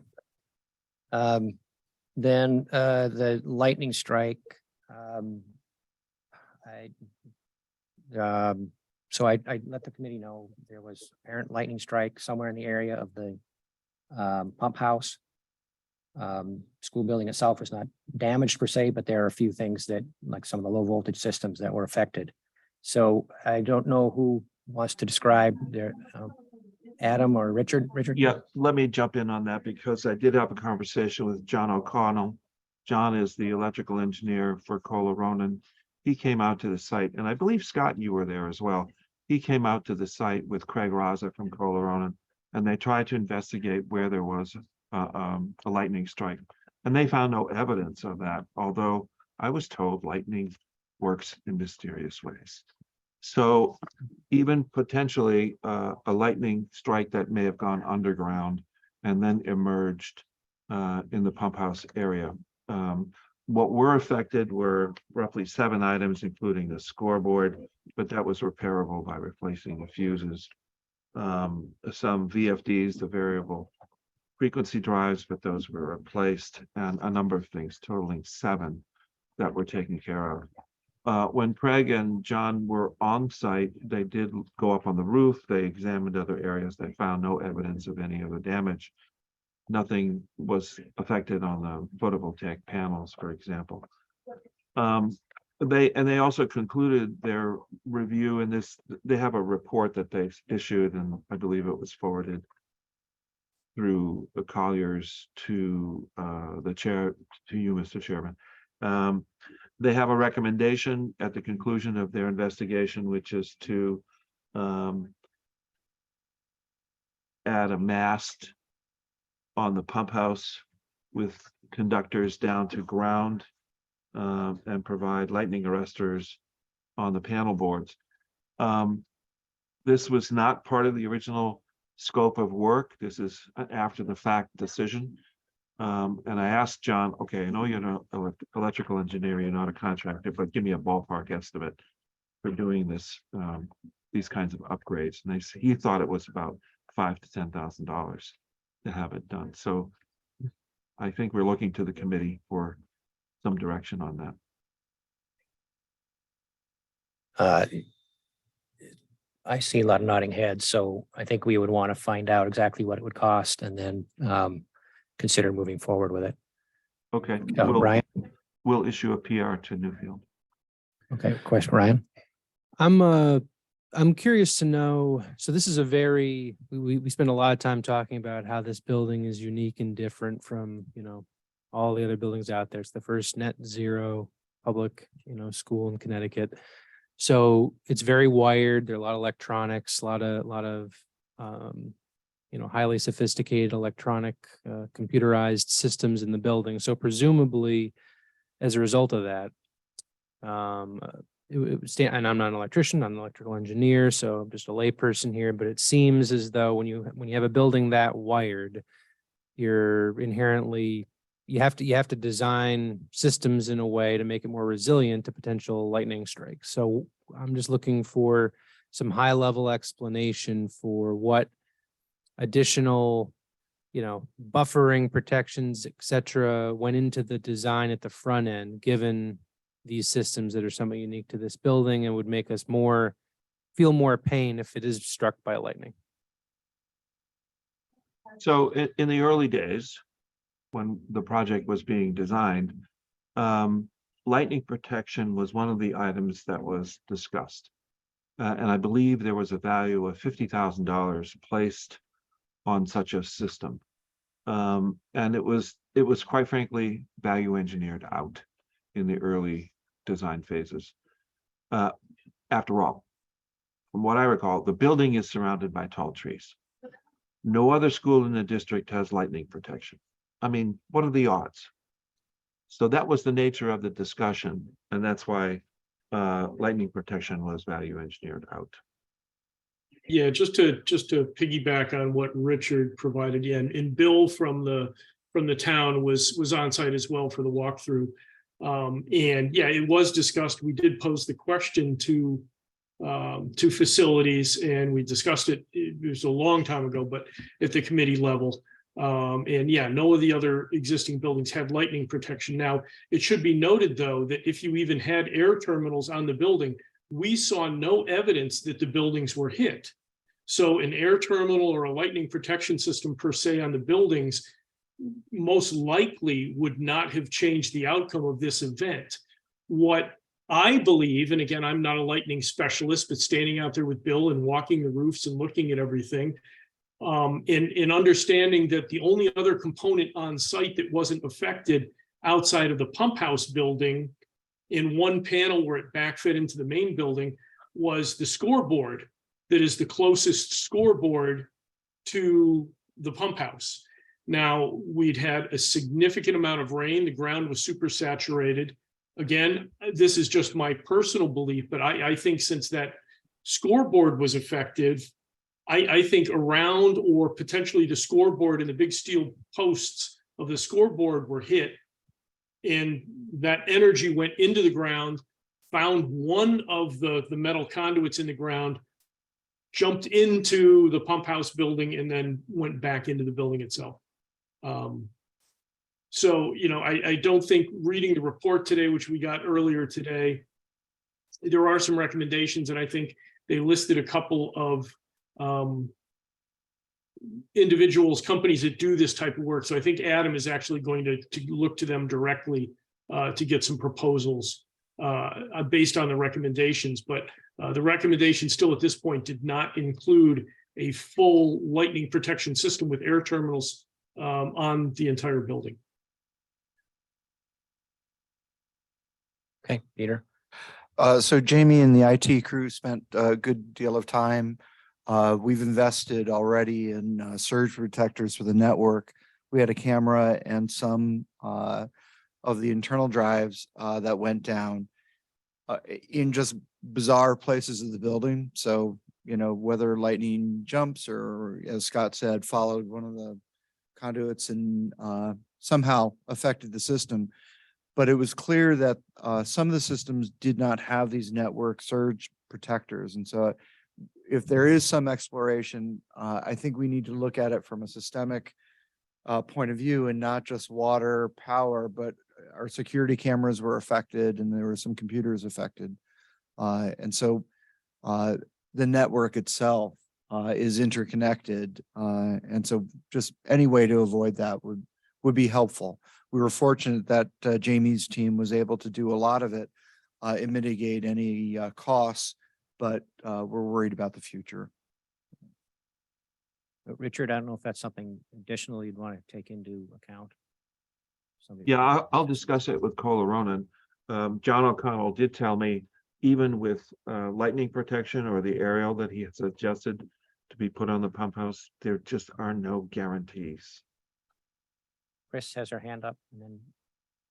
Then the lightning strike. So I let the committee know there was apparent lightning strike somewhere in the area of the pump house. School building itself was not damaged per se, but there are a few things that, like some of the low voltage systems that were affected. So I don't know who wants to describe their Adam or Richard. Yeah, let me jump in on that because I did have a conversation with John O'Connell. John is the electrical engineer for Kohler Ronan. He came out to the site, and I believe, Scott, you were there as well. He came out to the site with Craig Raza from Kohler Ronan, and they tried to investigate where there was a lightning strike. And they found no evidence of that, although I was told lightning works in mysterious ways. So even potentially a lightning strike that may have gone underground and then emerged in the pump house area. what were affected were roughly 7 items, including the scoreboard, but that was repairable by replacing the fuses. Some VFDs, the variable frequency drives, but those were replaced, and a number of things totaling 7 that were taken care of. When Craig and John were on site, they did go up on the roof. They examined other areas. They found no evidence of any other damage. Nothing was affected on the photovoltaic panels, for example. They also concluded their review in this. They have a report that they've issued, and I believe it was forwarded through the Colliers to the chair, to you, Mr. Chairman. They have a recommendation at the conclusion of their investigation, which is to add a mast on the pump house with conductors down to ground, and provide lightning arresters on the panel boards. This was not part of the original scope of work. This is an after the fact decision. And I asked John, okay, I know you're an electrical engineer, you're not a contractor, but give me a ballpark estimate for doing this, these kinds of upgrades. And he thought it was about $5,000 to $10,000 to have it done. So I think we're looking to the committee for some direction on that. I see a lot of nodding heads, so I think we would want to find out exactly what it would cost and then consider moving forward with it. Okay. Brian? We'll issue a PR to Newfield. Okay, question, Ryan? I'm curious to know, so this is a very, we spend a lot of time talking about how this building is unique and different from, all the other buildings out there. It's the first net zero public, school in Connecticut. So it's very wired. There are a lot of electronics, a lot of highly sophisticated electronic, computerized systems in the building. So presumably, as a result of that, it would stand, and I'm not an electrician, I'm an electrical engineer, so I'm just a layperson here, but it seems as though when you have a building that wired, you're inherently, you have to design systems in a way to make it more resilient to potential lightning strikes. So I'm just looking for some high level explanation for what additional, buffering protections, et cetera, went into the design at the front end, given these systems that are somewhat unique to this building and would make us feel more pain if it is struck by lightning. So in the early days, when the project was being designed, lightning protection was one of the items that was discussed. And I believe there was a value of $50,000 placed on such a system. And it was quite frankly value engineered out in the early design phases. After all, from what I recall, the building is surrounded by tall trees. No other school in the district has lightning protection. I mean, what are the odds? So that was the nature of the discussion, and that's why lightning protection was value engineered out. Yeah, just to piggyback on what Richard provided, yeah, and Bill from the town was on site as well for the walkthrough. And yeah, it was discussed. We did pose the question to facilities, and we discussed it. It was a long time ago, but at the committee level. And yeah, no of the other existing buildings had lightning protection. Now, it should be noted, though, that if you even had air terminals on the building, we saw no evidence that the buildings were hit. So an air terminal or a lightning protection system per se on the buildings most likely would not have changed the outcome of this event. What I believe, and again, I'm not a lightning specialist, but standing out there with Bill and walking the roofs and looking at everything, in understanding that the only other component on site that wasn't affected outside of the pump house building in one panel where it backfit into the main building was the scoreboard that is the closest scoreboard to the pump house. Now, we'd had a significant amount of rain. The ground was super saturated. Again, this is just my personal belief, but I think since that scoreboard was affected, I think around or potentially the scoreboard and the big steel posts of the scoreboard were hit. and that energy went into the ground, found one of the metal conduits in the ground, jumped into the pump house building, and then went back into the building itself. So, I don't think reading the report today, which we got earlier today, there are some recommendations, and I think they listed a couple of individuals, companies that do this type of work. So I think Adam is actually going to look to them directly to get some proposals based on the recommendations. But the recommendation still at this point did not include a full lightning protection system with air terminals on the entire building. Okay, Peter. So Jamie and the IT crew spent a good deal of time. We've invested already in surge protectors for the network. We had a camera and some of the internal drives that went down in just bizarre places of the building. So, whether lightning jumps or, as Scott said, followed one of the conduits and somehow affected the system. But it was clear that some of the systems did not have these network surge protectors. And so if there is some exploration, I think we need to look at it from a systemic point of view and not just water, power, but our security cameras were affected and there were some computers affected. And so the network itself is interconnected. And so just any way to avoid that would be helpful. We were fortunate that Jamie's team was able to do a lot of it and mitigate any costs, but we're worried about the future. But Richard, I don't know if that's something additional you'd want to take into account. Yeah, I'll discuss it with Cole Ronan. John O'Connell did tell me, even with lightning protection or the aerial that he has suggested to be put on the pump house, there just are no guarantees. Chris has her hand up and then.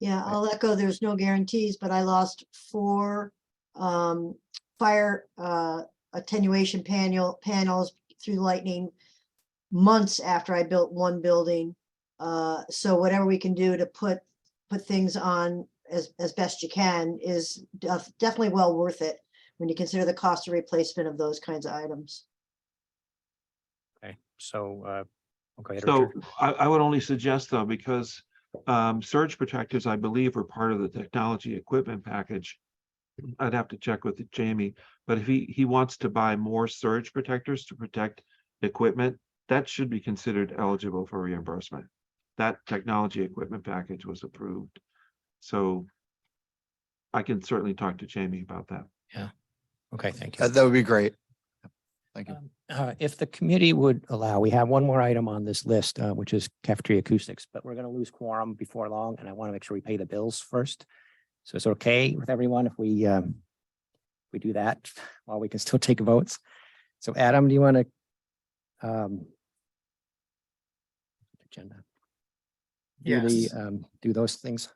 Yeah, I'll echo, there's no guarantees, but I lost 4 fire attenuation panels through lightning months after I built one building. So whatever we can do to put things on as best you can is definitely well worth it when you consider the cost of replacement of those kinds of items. Okay, so okay. So I would only suggest though, because surge protectors, I believe, are part of the technology equipment package. I'd have to check with Jamie, but if he wants to buy more surge protectors to protect equipment, that should be considered eligible for reimbursement. That technology equipment package was approved. So I can certainly talk to Jamie about that. Yeah. Okay, thank you. That would be great. Thank you. If the committee would allow, we have one more item on this list, which is cafeteria acoustics, but we're going to lose quorum before long, and I want to make sure we pay the bills first. So it's okay with everyone if we do that while we can still take votes. So Adam, do you want to agenda? Yes. Do those things?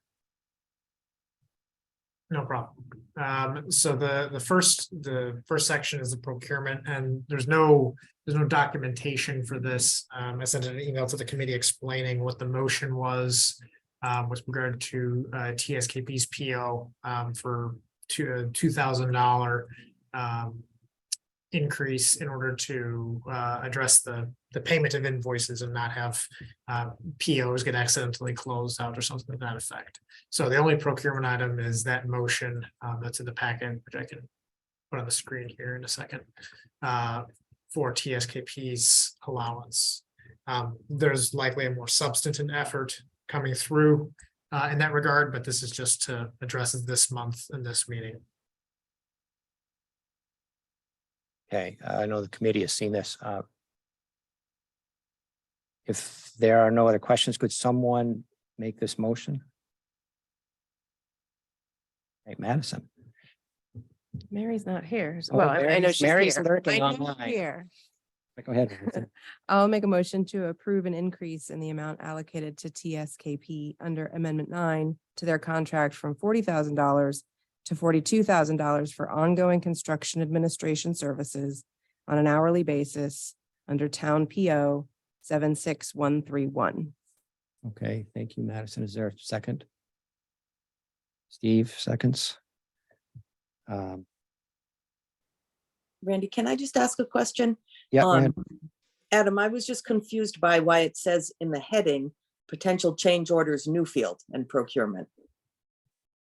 No problem. So the first section is the procurement, and there's no documentation for this. I sent an email to the committee explaining what the motion was with regard to TSKP's PO for $2,000 increase in order to address the payment of invoices and not have POs get accidentally closed out or something to that effect. So the only procurement item is that motion that's in the packet, which I can put on the screen here in a second, for TSKP's allowance. There's likely a more substantive effort coming through in that regard, but this is just to address it this month in this meeting. Okay, I know the committee has seen this. If there are no other questions, could someone make this motion? Hey, Madison. Mary's not here. Oh, Well, I know she's Mary's here. lurking I know online. here. Go ahead. Madison. I'll make a motion to approve an increase in the amount allocated to TSKP under Amendment 9 to their contract from $40,000 to $42,000 for ongoing construction administration services on an hourly basis under Town PO 76131. Okay, thank you, Madison. Is there a second? Steve, seconds. Randy, can I just ask a question? Yeah, go ahead. Adam, I was just confused by why it says in the heading, potential change orders, Newfield and procurement.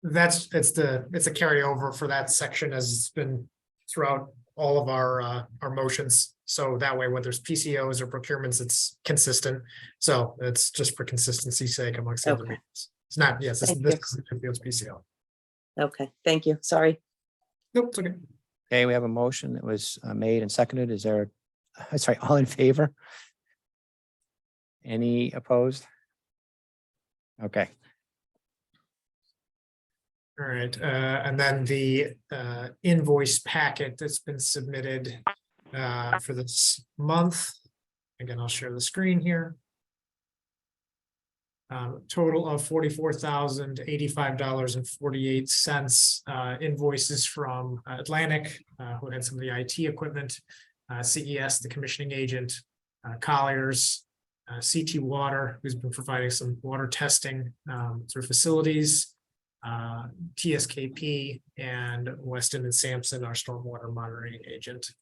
It's a carryover for that section as it's been throughout all of our motions. So that way, whether there's PCOs or procurements, it's consistent. So it's just for consistency's sake amongst the other Okay. meetings. It's not, yes, this Thank this you. is Newfield's PCO. Okay, thank you. Sorry. Nope, it's okay. Okay, we have a motion that was made and seconded. Is there, sorry, all in favor? Any opposed? Okay, All right, and then the invoice packet that's been submitted for this month. Again, I'll share the screen here. Total of $44,085.48 invoices from Atlantic, who had some of the IT equipment, CES, the commissioning agent, Colliers, CT Water, who's been providing some water testing through facilities, TSKP, and Weston and Sampson, our stormwater monitoring agent.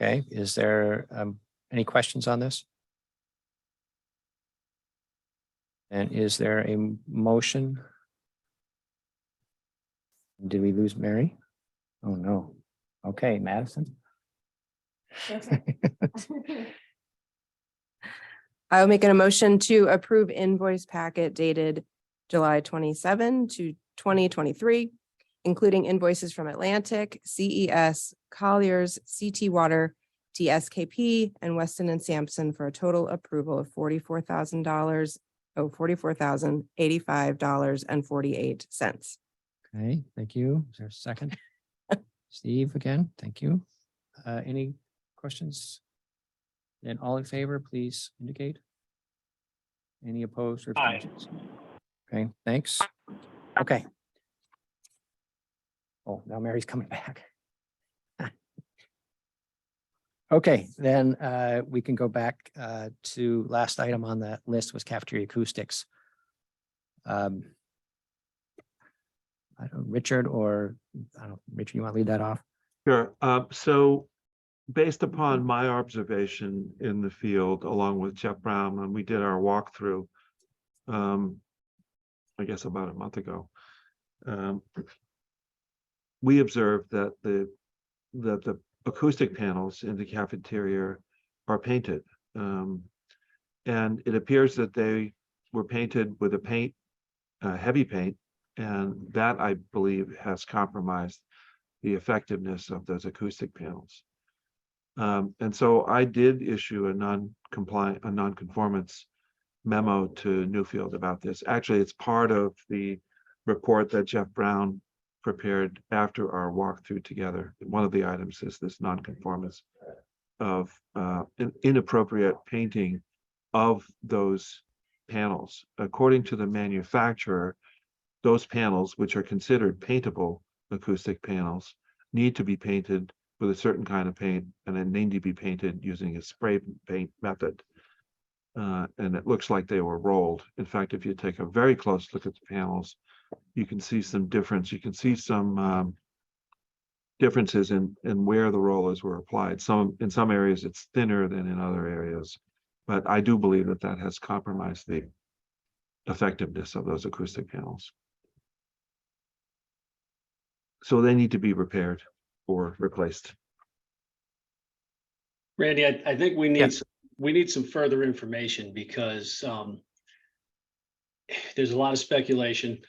okay. Is there any questions on this? And is there a motion? Did we lose Mary? Oh, no. Okay, Madison. I'll make a motion to approve invoice packet dated July 27 to 2023, including invoices from Atlantic, CES, Colliers, CT Water, TSKP, and Weston and Sampson for a total approval of $44,085.48. Okay, thank you. Is there a second? Steve again, thank you. Any questions? Then all in favor, please indicate. Any opposed or Aye. abstentions? Okay, thanks. Okay. Oh, now Mary's coming back. Okay, then we can go back to last item on that list was cafeteria acoustics. I don't, Richard, or I don't, Richard, you want to lead that off? Sure. So based upon my observation in the field, along with Jeff Brown, when we did our walkthrough, I guess about a month ago, we observed that the acoustic panels in the cafeteria are painted. And it appears that they were painted with a heavy paint, and that, I believe, has compromised the effectiveness of those acoustic panels. And so I did issue a non-conformance memo to Newfield about this. Actually, it's part of the report that Jeff Brown prepared after our walkthrough together. One of the items is this non-conformance of inappropriate painting of those panels. According to the manufacturer, those panels, which are considered paintable acoustic panels, need to be painted with a certain kind of paint, and then need to be painted using a spray paint method. And it looks like they were rolled. In fact, if you take a very close look at the panels, you can see some difference. You can see some differences in where the rollers were applied. In some areas it's thinner than in other areas, but I do believe that that has compromised the effectiveness of those acoustic panels. So they need to be repaired or replaced. Randy, I think we Yeah. need some further information because there's a lot of speculation.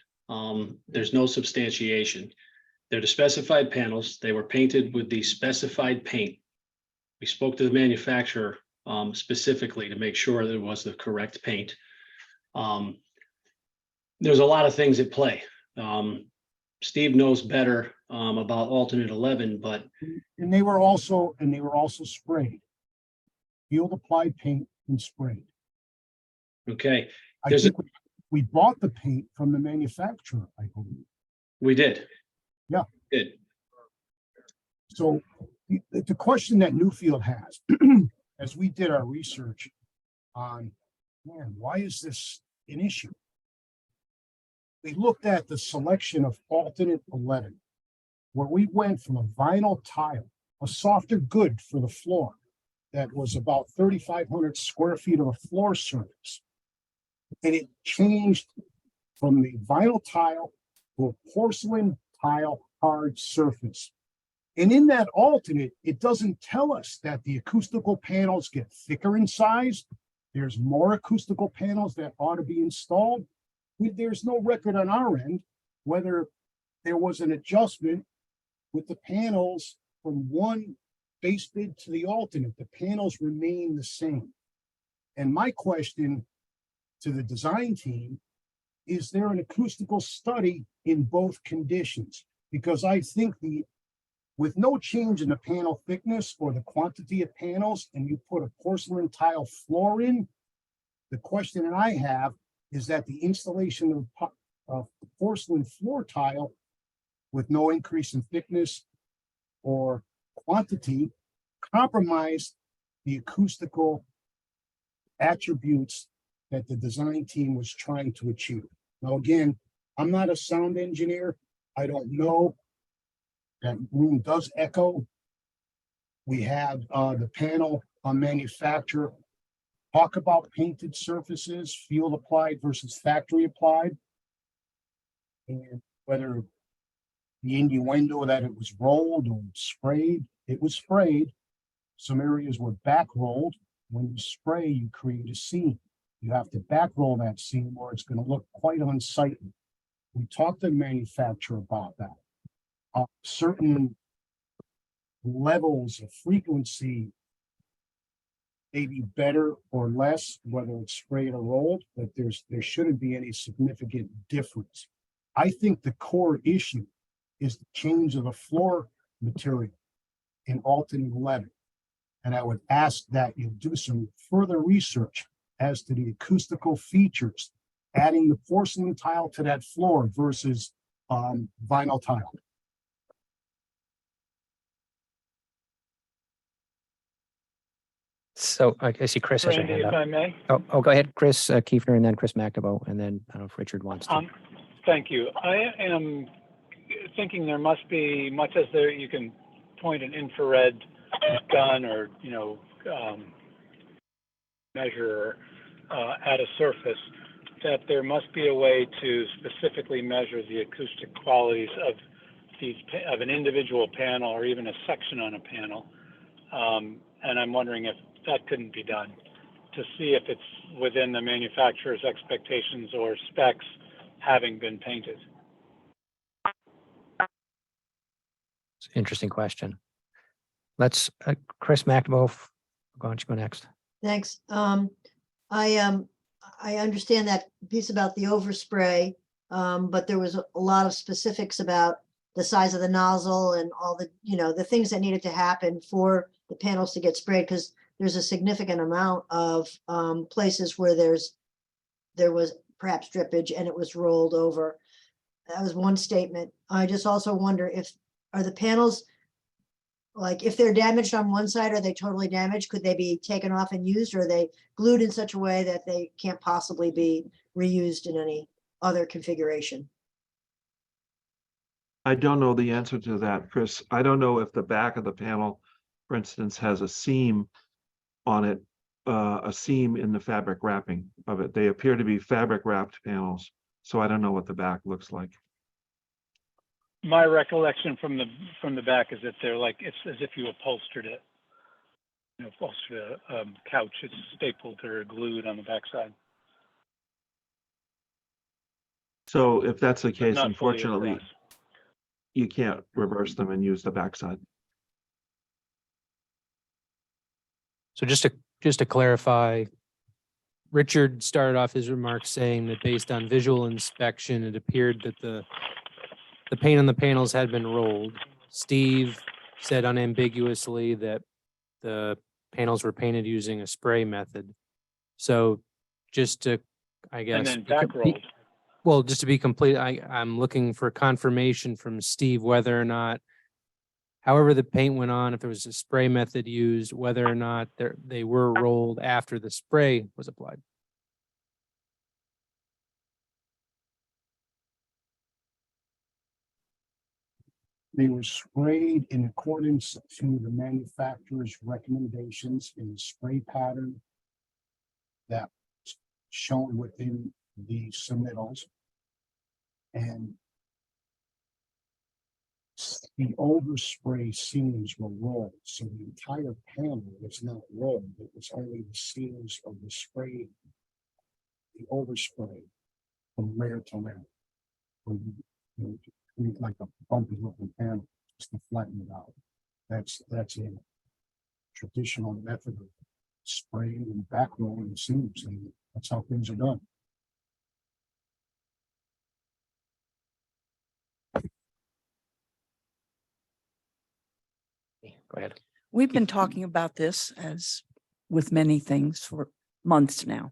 There's no substantiation. They're the specified panels. They were painted with the specified paint. We spoke to the manufacturer specifically to make sure that it was the correct paint. There's a lot of things at play. Steve knows better about alternate 11, but And they were also sprayed. Field applied paint and sprayed. okay, I There's a- think we bought the paint from the manufacturer, I believe. we did. Yeah. Did. So the question that Newfield has, as we did our research on man, why is this an issue? We looked at the selection of alternate 11, where we went from a vinyl tile, a softer good for the floor, that was about 3,500 square feet of a floor surface. And it changed from the vinyl tile to a porcelain tile hard surface. And in that alternate, it doesn't tell us that the acoustical panels get thicker in size. There's more acoustical panels that ought to be installed. There's no record on our end whether there was an adjustment with the panels from one base bid to the alternate. The panels remain the same. And my question to the design team, is there an acoustical study in both conditions? Because I think with no change in the panel thickness or the quantity of panels, and you put a porcelain tile floor in, the question that I have is that the installation of porcelain floor tile with no increase in thickness or quantity compromised the acoustical attributes that the design team was trying to achieve. Now, again, I'm not a sound engineer. I don't know. That room does echo. We had the panel manufacturer talk about painted surfaces, field applied versus factory applied. And whether the innuendo that it was rolled or sprayed, it was sprayed. Some areas were back rolled. When you spray, you create a seam. You have to back roll that seam or it's going to look quite unsightly. We talked to the manufacturer about that. Certain levels of frequency may be better or less, whether it's sprayed or rolled, but there shouldn't be any significant difference. I think the core issue is the change of the floor material in alternate 11. And I would ask that you do some further research as to the acoustical features, adding the porcelain tile to that floor versus vinyl tile. So I see Chris has a Randy, hand if up. I may. Oh, go ahead, Chris Kiefner, and then Chris McNabo, and then I don't know if Richard wants to. Thank you. I am thinking there must be, much as there, you can point an infrared gun or, measure at a surface, that there must be a way to specifically measure the acoustic qualities of an individual panel or even a section on a panel. And I'm wondering if that couldn't be done to see if it's within the manufacturer's expectations or specs having been painted. It's an interesting question. Let's, Chris McNabo, why don't you go next? Thanks. I understand that piece about the overspray, but there was a lot of specifics about the size of the nozzle and all the, the things that needed to happen for the panels to get sprayed, because there's a significant amount of places where there was perhaps drippage and it was rolled over. That was one statement. I just also wonder are the panels, like if they're damaged on one side, are they totally damaged? Could they be taken off and used, or are they glued in such a way that they can't possibly be reused in any other configuration? I don't know the answer to that, Chris. I don't know if the back of the panel, for instance, has a seam on it, a seam in the fabric wrapping of it. They appear to be fabric wrapped panels, so I don't know what the back looks like. My recollection from the back is that they're like, it's as if you upholstered it. Upholstered a couch, it's stapled or glued on the backside. So if that's the case, Not fully unfortunately, across. you can't reverse them and use the backside. So just to clarify, Richard started off his remarks saying that based on visual inspection, it appeared that the paint on the panels had been rolled. Steve said unambiguously that the panels were painted using a spray method. So just to, I guess. And then back rolled. Well, just to be complete, I'm looking for confirmation from Steve whether or not, however the paint went on, if there was a spray method used, whether or not they were rolled after the spray was applied. They were sprayed in accordance to the manufacturer's recommendations in the spray pattern that shown within the submittals. And the overspray seams were rolled, so the entire panel was not rolled. It was only the seams of the spray, the overspray from layer to layer. Like a bumpy looking panel, just to flatten it out. That's a traditional method of spraying and back rolling the seams, and that's how things are done. Go ahead. We've been talking about this as with many things for months now.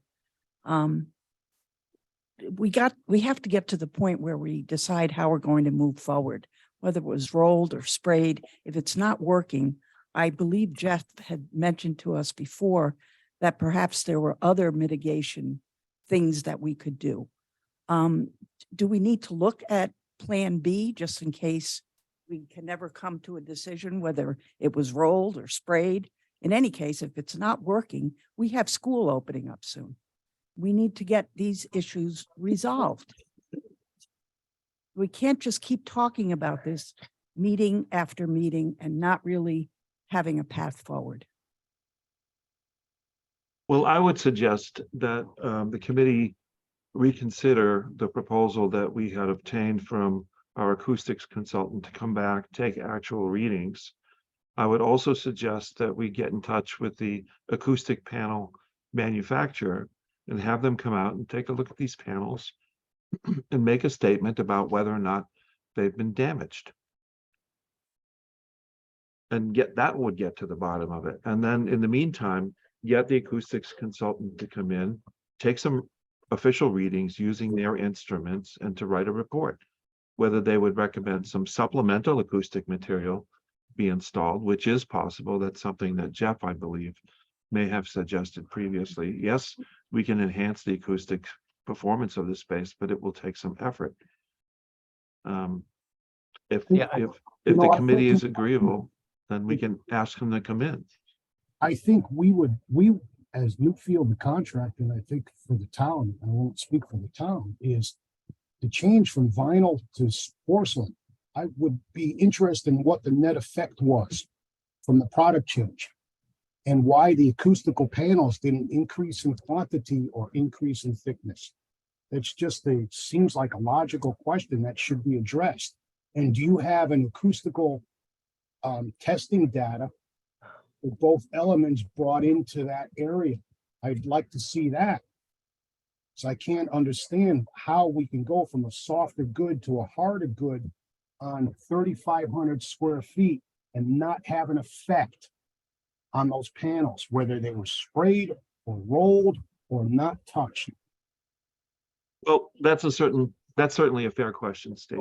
We have to get to the point where we decide how we're going to move forward, whether it was rolled or sprayed. If it's not working, I believe Jeff had mentioned to us before that perhaps there were other mitigation things that we could do. Do we need to look at Plan B just in case we can never come to a decision whether it was rolled or sprayed? In any case, if it's not working, we have school opening up soon. We need to get these issues resolved. We can't just keep talking about this meeting after meeting and not really having a path forward. Well, I would suggest that the committee reconsider the proposal that we had obtained from our acoustics consultant to come back, take actual readings. I would also suggest that we get in touch with the acoustic panel manufacturer and have them come out and take a look at these panels and make a statement about whether or not they've been damaged. And that would get to the bottom of it. And then in the meantime, get the acoustics consultant to come in, take some official readings using their instruments and to write a report. Whether they would recommend some supplemental acoustic material be installed, which is possible. That's something that Jeff, I believe, may have suggested previously. Yes, we can enhance the acoustic performance of the space, but it will take some effort. If the committee is agreeable, then we can ask them to come in. I think we as Newfield, the contractor, and I think for the town, I won't speak for the town, is to change from vinyl to porcelain. I would be interested in what the net effect was from the product change and why the acoustical panels didn't increase in quantity or increase in thickness. It's just seems like a logical question that should be addressed. And do you have an acoustical testing data with both elements brought into that area? I'd like to see that. So I can't understand how we can go from a softer good to a harder good on 3,500 square feet and not have an effect on those panels, whether they were sprayed or rolled or not touched. Well, that's certainly a fair question, Steve.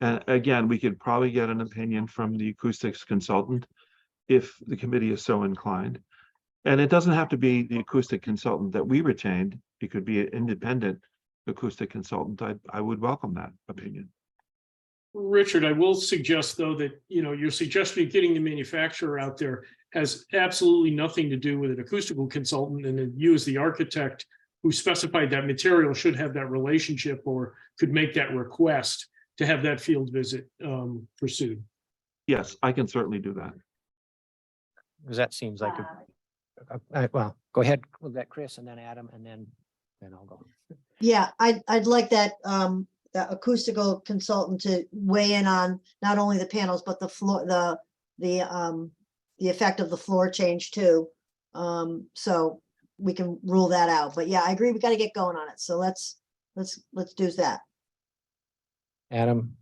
And again, we could probably get an opinion from the acoustics consultant if the committee is so inclined. And it doesn't have to be the acoustic consultant that we retained. It could be an independent acoustic consultant. I would welcome that opinion. Richard, I will suggest though that, your suggestion of getting the manufacturer out there has absolutely nothing to do with an acoustical consultant, and that you as the architect who specified that material should have that relationship or could make that request to have that field visit pursued. Yes, I can certainly do that. Because that seems like well, go ahead with that, Chris, and then Adam, and then I'll go. Yeah, I'd like that the acoustical consultant to weigh in on not only the panels, but the floor, the effect of the floor change too. So we can rule that out. But yeah, I agree, we got to get going on it. So let's do that. Adam,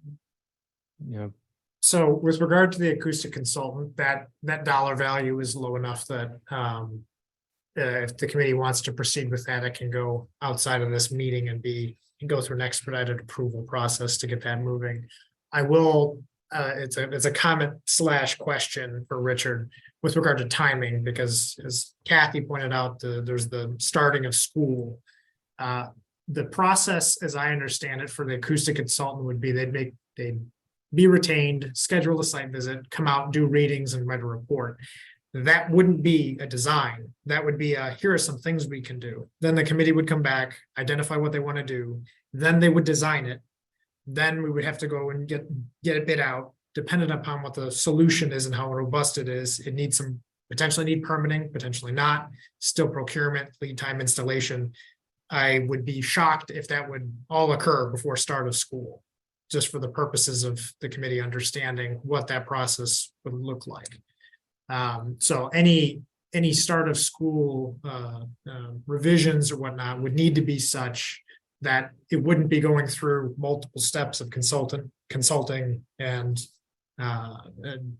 So with regard to the acoustic consultant, that dollar value is low enough that if the committee wants to proceed with that, it can go outside of this meeting and go through an expedited approval process to get that moving. I will, it's a comment / question for Richard with regard to timing, because as Kathy pointed out, there's the starting of school. The process, as I understand it, for the acoustic consultant would be they'd be retained, schedule a site visit, come out, do readings and write a report. That wouldn't be a design. That would be here are some things we can do. Then the committee would come back, identify what they want to do. Then they would design it. Then we would have to go and get it bid out, dependent upon what the solution is and how robust it is. It needs some, potentially need permitting, potentially not, still procurement, lead time, installation. I would be shocked if that would all occur before start of school, just for the purposes of the committee understanding what that process would look like. So any start of school revisions or whatnot would need to be such that it wouldn't be going through multiple steps of consulting and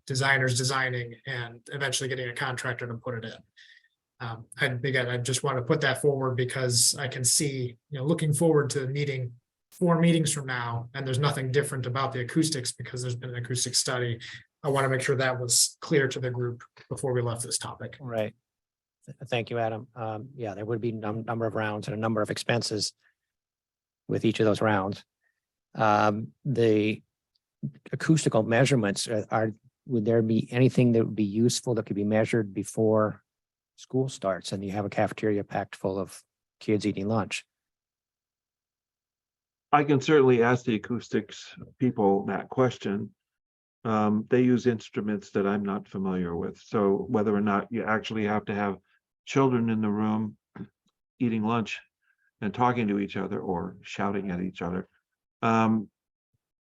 designers designing and eventually getting a contractor to put it in. And again, I just want to put that forward because I can see, looking forward to the meeting 4 meetings from now, and there's nothing different about the acoustics because there's been an acoustic study. I want to make sure that was clear to the group before we left this topic. Right. Thank you, Adam. Yeah, there would be number of rounds and a number of expenses with each of those rounds. The acoustical measurements would there be anything that would be useful that could be measured before school starts and you have a cafeteria packed full of kids eating lunch? I can certainly ask the acoustics people that question. They use instruments that I'm not familiar with. So whether or not you actually have to have children in the room eating lunch and talking to each other or shouting at each other,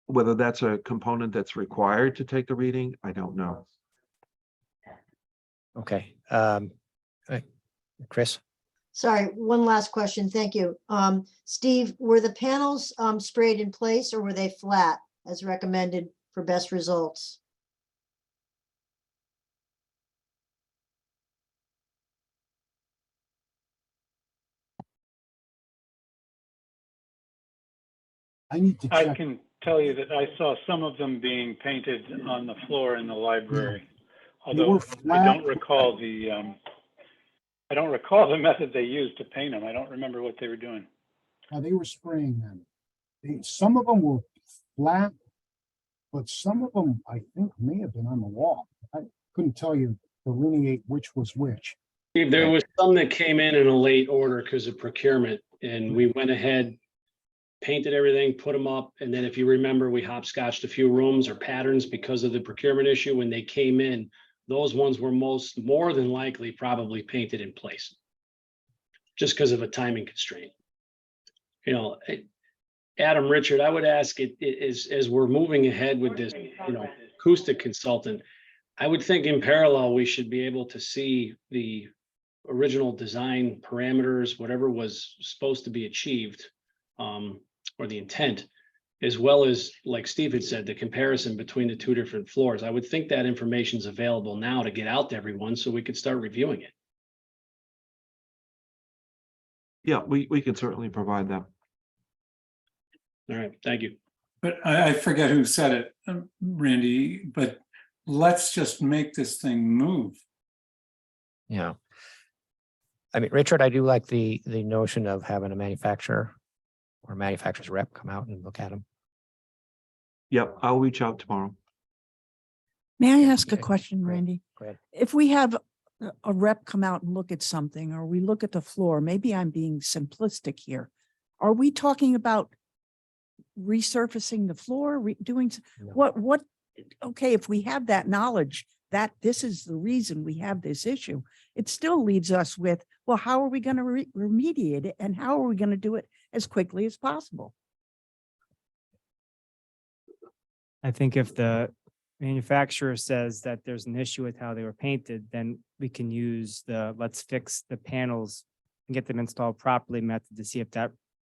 whether that's a component that's required to take the reading, I don't know. Okay. Chris? Sorry, one last question. Thank you. Steve, were the panels sprayed in place or were they flat as recommended for best results? I need to I check. can tell you that I saw some of them being painted on the floor in the library. Although were I don't flat. recall the method they used to paint them. I don't remember what they were doing. They were spraying them. Some of them were flat, but some of them I think may have been on the wall. I couldn't tell you, delineate which was which. Steve, there was some that came in a late order because of procurement, and we went ahead, painted everything, put them up, and then if you remember, we hopscotched a few rooms or patterns because of the procurement issue. When they came in, those ones were more than likely probably painted in place, just because of a timing constraint. Adam, Richard, I would ask it as we're moving ahead with this, acoustic consultant, I would think in parallel, we should be able to see the original design parameters, whatever was supposed to be achieved, or the intent, as well as, like Steve had said, the comparison between the 2 different floors. I would think that information is available now to get out to everyone so we could start reviewing it. Yeah, we can certainly provide that. All right, thank you. But I forget who said it, Randy, but let's just make this thing move. Yeah. I mean, Richard, I do like the notion of having a manufacturer or manufacturer's rep come out and look at them. Yep, I'll reach out tomorrow. May I ask a Okay, question, go ahead. Randy? Go ahead. If we have a rep come out and look at something, or we look at the floor, maybe I'm being simplistic here. Are we talking about resurfacing the floor, doing, No. what, okay, if we have that knowledge that this is the reason we have this issue, it still leaves us with, well, how are we going to remediate it? And how are we going to do it as quickly as possible? I think if the manufacturer says that there's an issue with how they were painted, then we can use the let's fix the panels and get them installed properly method to see if that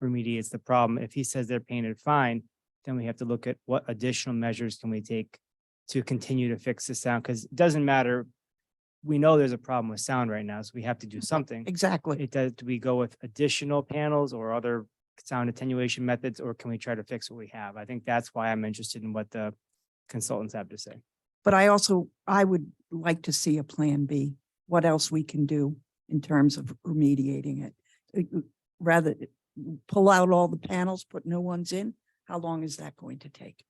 remediates the problem. If he says they're painted fine, then we have to look at what additional measures can we take to continue to fix the sound, because it doesn't matter. We know there's a problem with sound right now, so we have to do something. Exactly. It does, do we go with additional panels or other sound attenuation methods, or can we try to fix what we have? I think that's why I'm interested in what the consultants have to say. But I would like to see a plan B, what else we can do in terms of remediating it. Rather pull out all the panels, put new ones in. How long is that going to take?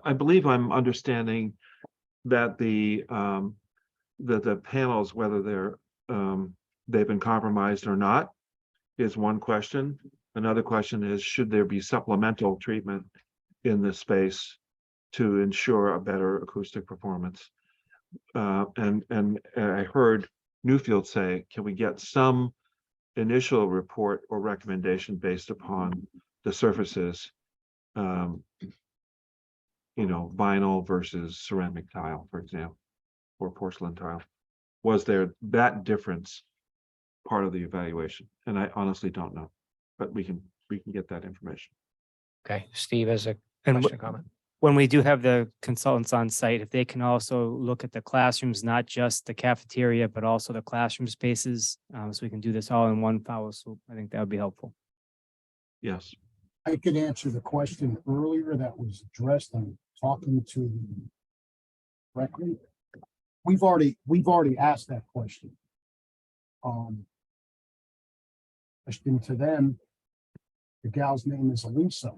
I believe I'm understanding that the panels, whether they've been compromised or not, is one question. Another question is, should there be supplemental treatment in this space to ensure a better acoustic performance? And I heard Newfield say, can we get some initial report or recommendation based upon the surfaces? Vinyl versus ceramic tile, for example, or porcelain tile. Was there that difference part of the evaluation? And I honestly don't know, but we can get that information. Okay, Steve has a And question, comment. when we do have the consultants on site, if they can also look at the classrooms, not just the cafeteria, but also the classroom spaces, so we can do this all in one foul swoop, I think that would be helpful. Yes. I could answer the question earlier that was addressed. I'm talking to the record. We've already asked that question. Question to them. The gal's name is Elisa.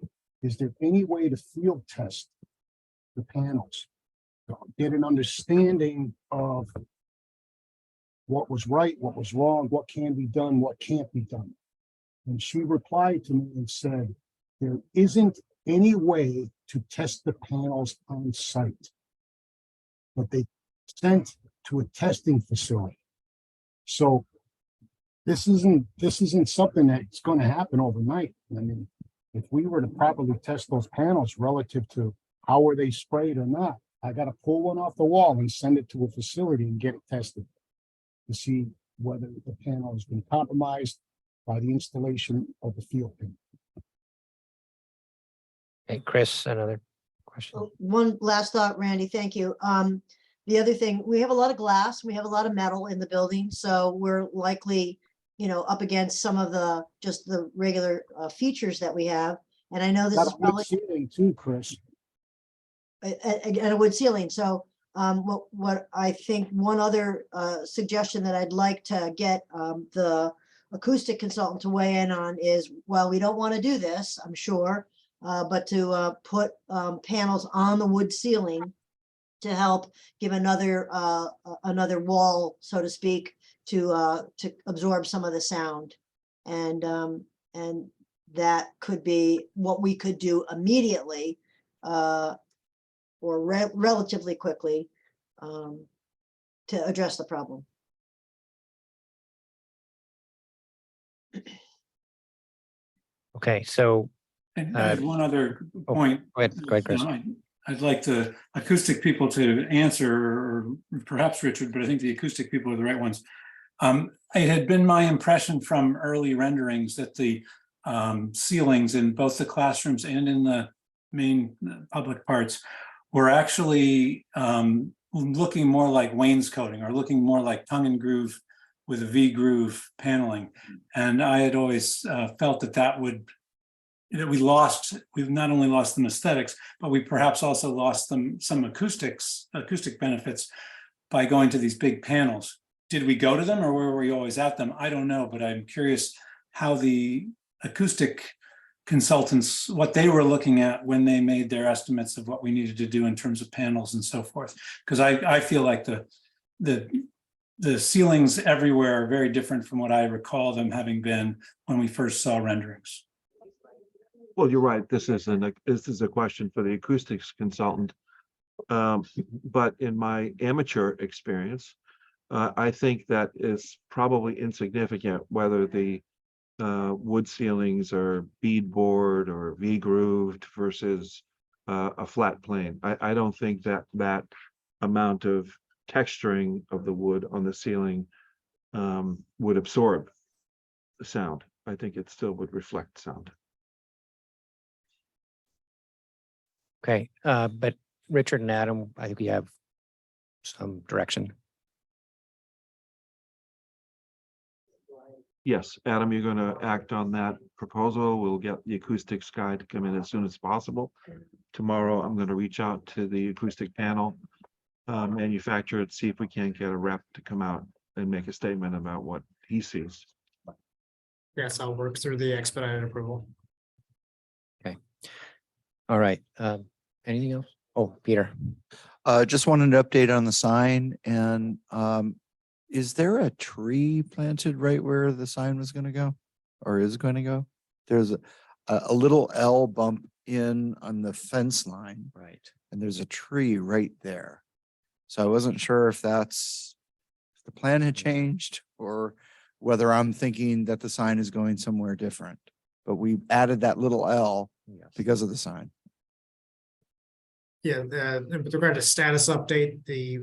Is there any way to field test the panels? To get an understanding of what was right, what was wrong, what can be done, what can't be done. And she replied to me and said, there isn't any way to test the panels on site, but they sent to a testing facility. So this isn't something that's going to happen overnight. I mean, if we were to properly test those panels relative to how were they sprayed or not, I got to pull one off the wall and send it to a facility and get it tested to see whether the panel has been compromised by the installation of the field pin. Hey, Chris, another question. One last thought, Randy, thank you. The other thing, we have a lot of glass, we have a lot of metal in the building, so we're likely, up against some of just the regular features that we have. And I know this Got is a wood probably ceiling too, Chris. and a wood ceiling. So what I think one other suggestion that I'd like to get the acoustic consultant to weigh in on is, well, we don't want to do this, I'm sure, but to put panels on the wood ceiling to help give another wall, so to speak, to absorb some of the sound. And that could be what we could do immediately or relatively quickly to address the problem. Okay, so. And I have one other oh, point. Go ahead, Chris. I'd like the acoustic people to answer, or perhaps Richard, but I think the acoustic people are the right ones. It had been my impression from early renderings that the ceilings in both the classrooms and in the main public parts were actually looking more like wainscoting or looking more like tongue and groove with a V groove paneling. And I had always felt that we've not only lost them aesthetics, but we perhaps also lost them some acoustic benefits by going to these big panels. Did we go to them or were we always at them? I don't know, but I'm curious how the acoustic consultants, what they were looking at when they made their estimates of what we needed to do in terms of panels and so forth. Because I feel like the ceilings everywhere are very different from what I recall them having been when we first saw renderings. Well, you're right. This is a question for the acoustics consultant. But in my amateur experience, I think that is probably insignificant whether the wood ceilings are beadboard or V-grooved versus a flat plane. I don't think that amount of texturing of the wood on the ceiling would absorb the sound. I think it still would reflect sound. Okay, but Richard and Adam, I think we have some direction. Yes, Adam, you're going to act on that proposal. We'll get the acoustics guy to come in as soon as possible. Tomorrow, I'm going to reach out to the acoustic panel manufacturer to see if we can't get a rep to come out and make a statement about what he sees. Yes, I'll work through the expedited approval. Okay. All right. Anything else? Oh, Peter. Just wanted an update on the sign and, is there a tree planted right where the sign was gonna go? Or is going to go? There's a little L bump in on the fence line Right. and there's a tree right there. So I wasn't sure if if the plan had changed or whether I'm thinking that the sign is going somewhere different. But we added that little L Yes. because of the sign. Yeah, with regard to status update, the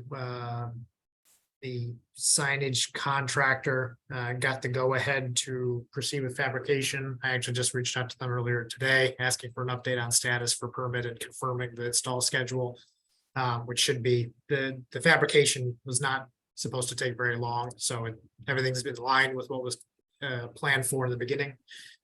signage contractor got the go-ahead to proceed with fabrication. I actually just reached out to them earlier today, asking for an update on status for permit and confirming the install schedule. Which should be, the fabrication was not supposed to take very long, so everything's been in line with what was planned for in the beginning.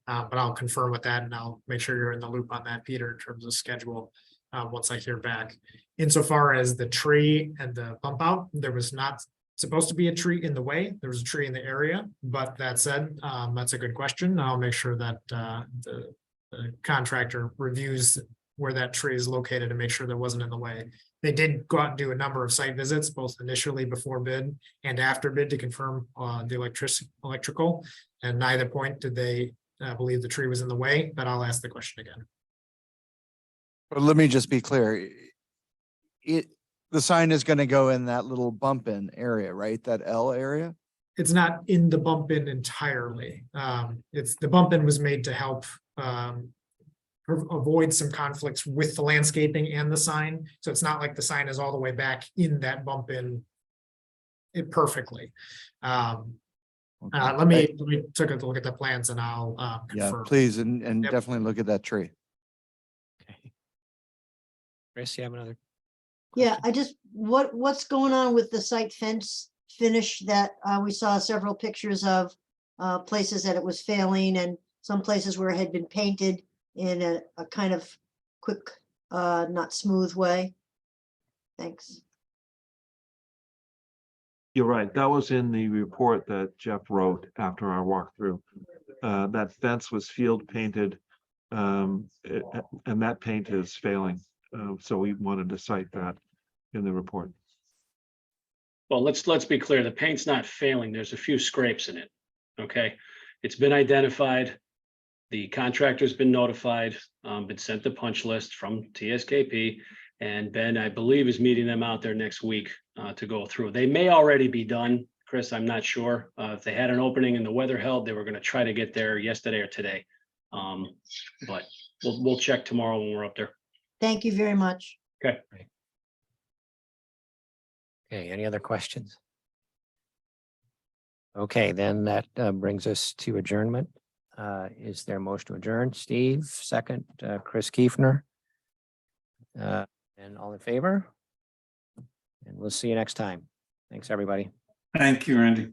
But I'll confirm with that and I'll make sure you're in the loop on that, Peter, in terms of schedule. Once I hear back. Insofar as the tree and the bump out, there was not supposed to be a tree in the way. There was a tree in the area, but that said, that's a good question. I'll make sure that the contractor reviews where that tree is located and make sure that wasn't in the way. They did go out and do a number of site visits, both initially before bid and after bid to confirm the electrical. And neither point did they believe the tree was in the way, but I'll ask the question again. But let me just be clear. The sign is gonna go in that little bump in area, right? That L area? It's not in the bump in entirely. It's the bump in was made to help avoid some conflicts with the landscaping and the sign. So it's not like the sign is all the way back in that bump in it perfectly. Let me take a look at the plans and I'll Yeah, confirm. please, and Yep. definitely look at that tree. Chris, you have another? Yeah, I just, what's going on with the site fence finish that we saw several pictures of places that it was failing and some places where it had been painted in a kind of quick, not smooth way? Thanks. You're right. That was in the report that Jeff wrote after our walkthrough. That fence was field painted, and that paint is failing. So we wanted to cite that in the report. Well, let's be clear. The paint's not failing. There's a few scrapes in it. Okay. It's been identified. The contractor's been notified, been sent the punch list from TSKP. And Ben, I believe, is meeting them out there next week to go through. They may already be done, Chris, I'm not sure. If they had an opening and the weather held, they were going to try to get there yesterday or today. But we'll check tomorrow when we're up there. Thank you very much. Okay. Okay, any other questions? Okay, then that brings us to adjournment. Is there a motion to adjourn? Steve, second, Chris Kiefner. And all in favor? And we'll see you next time. Thanks, everybody. Thank you, Randy.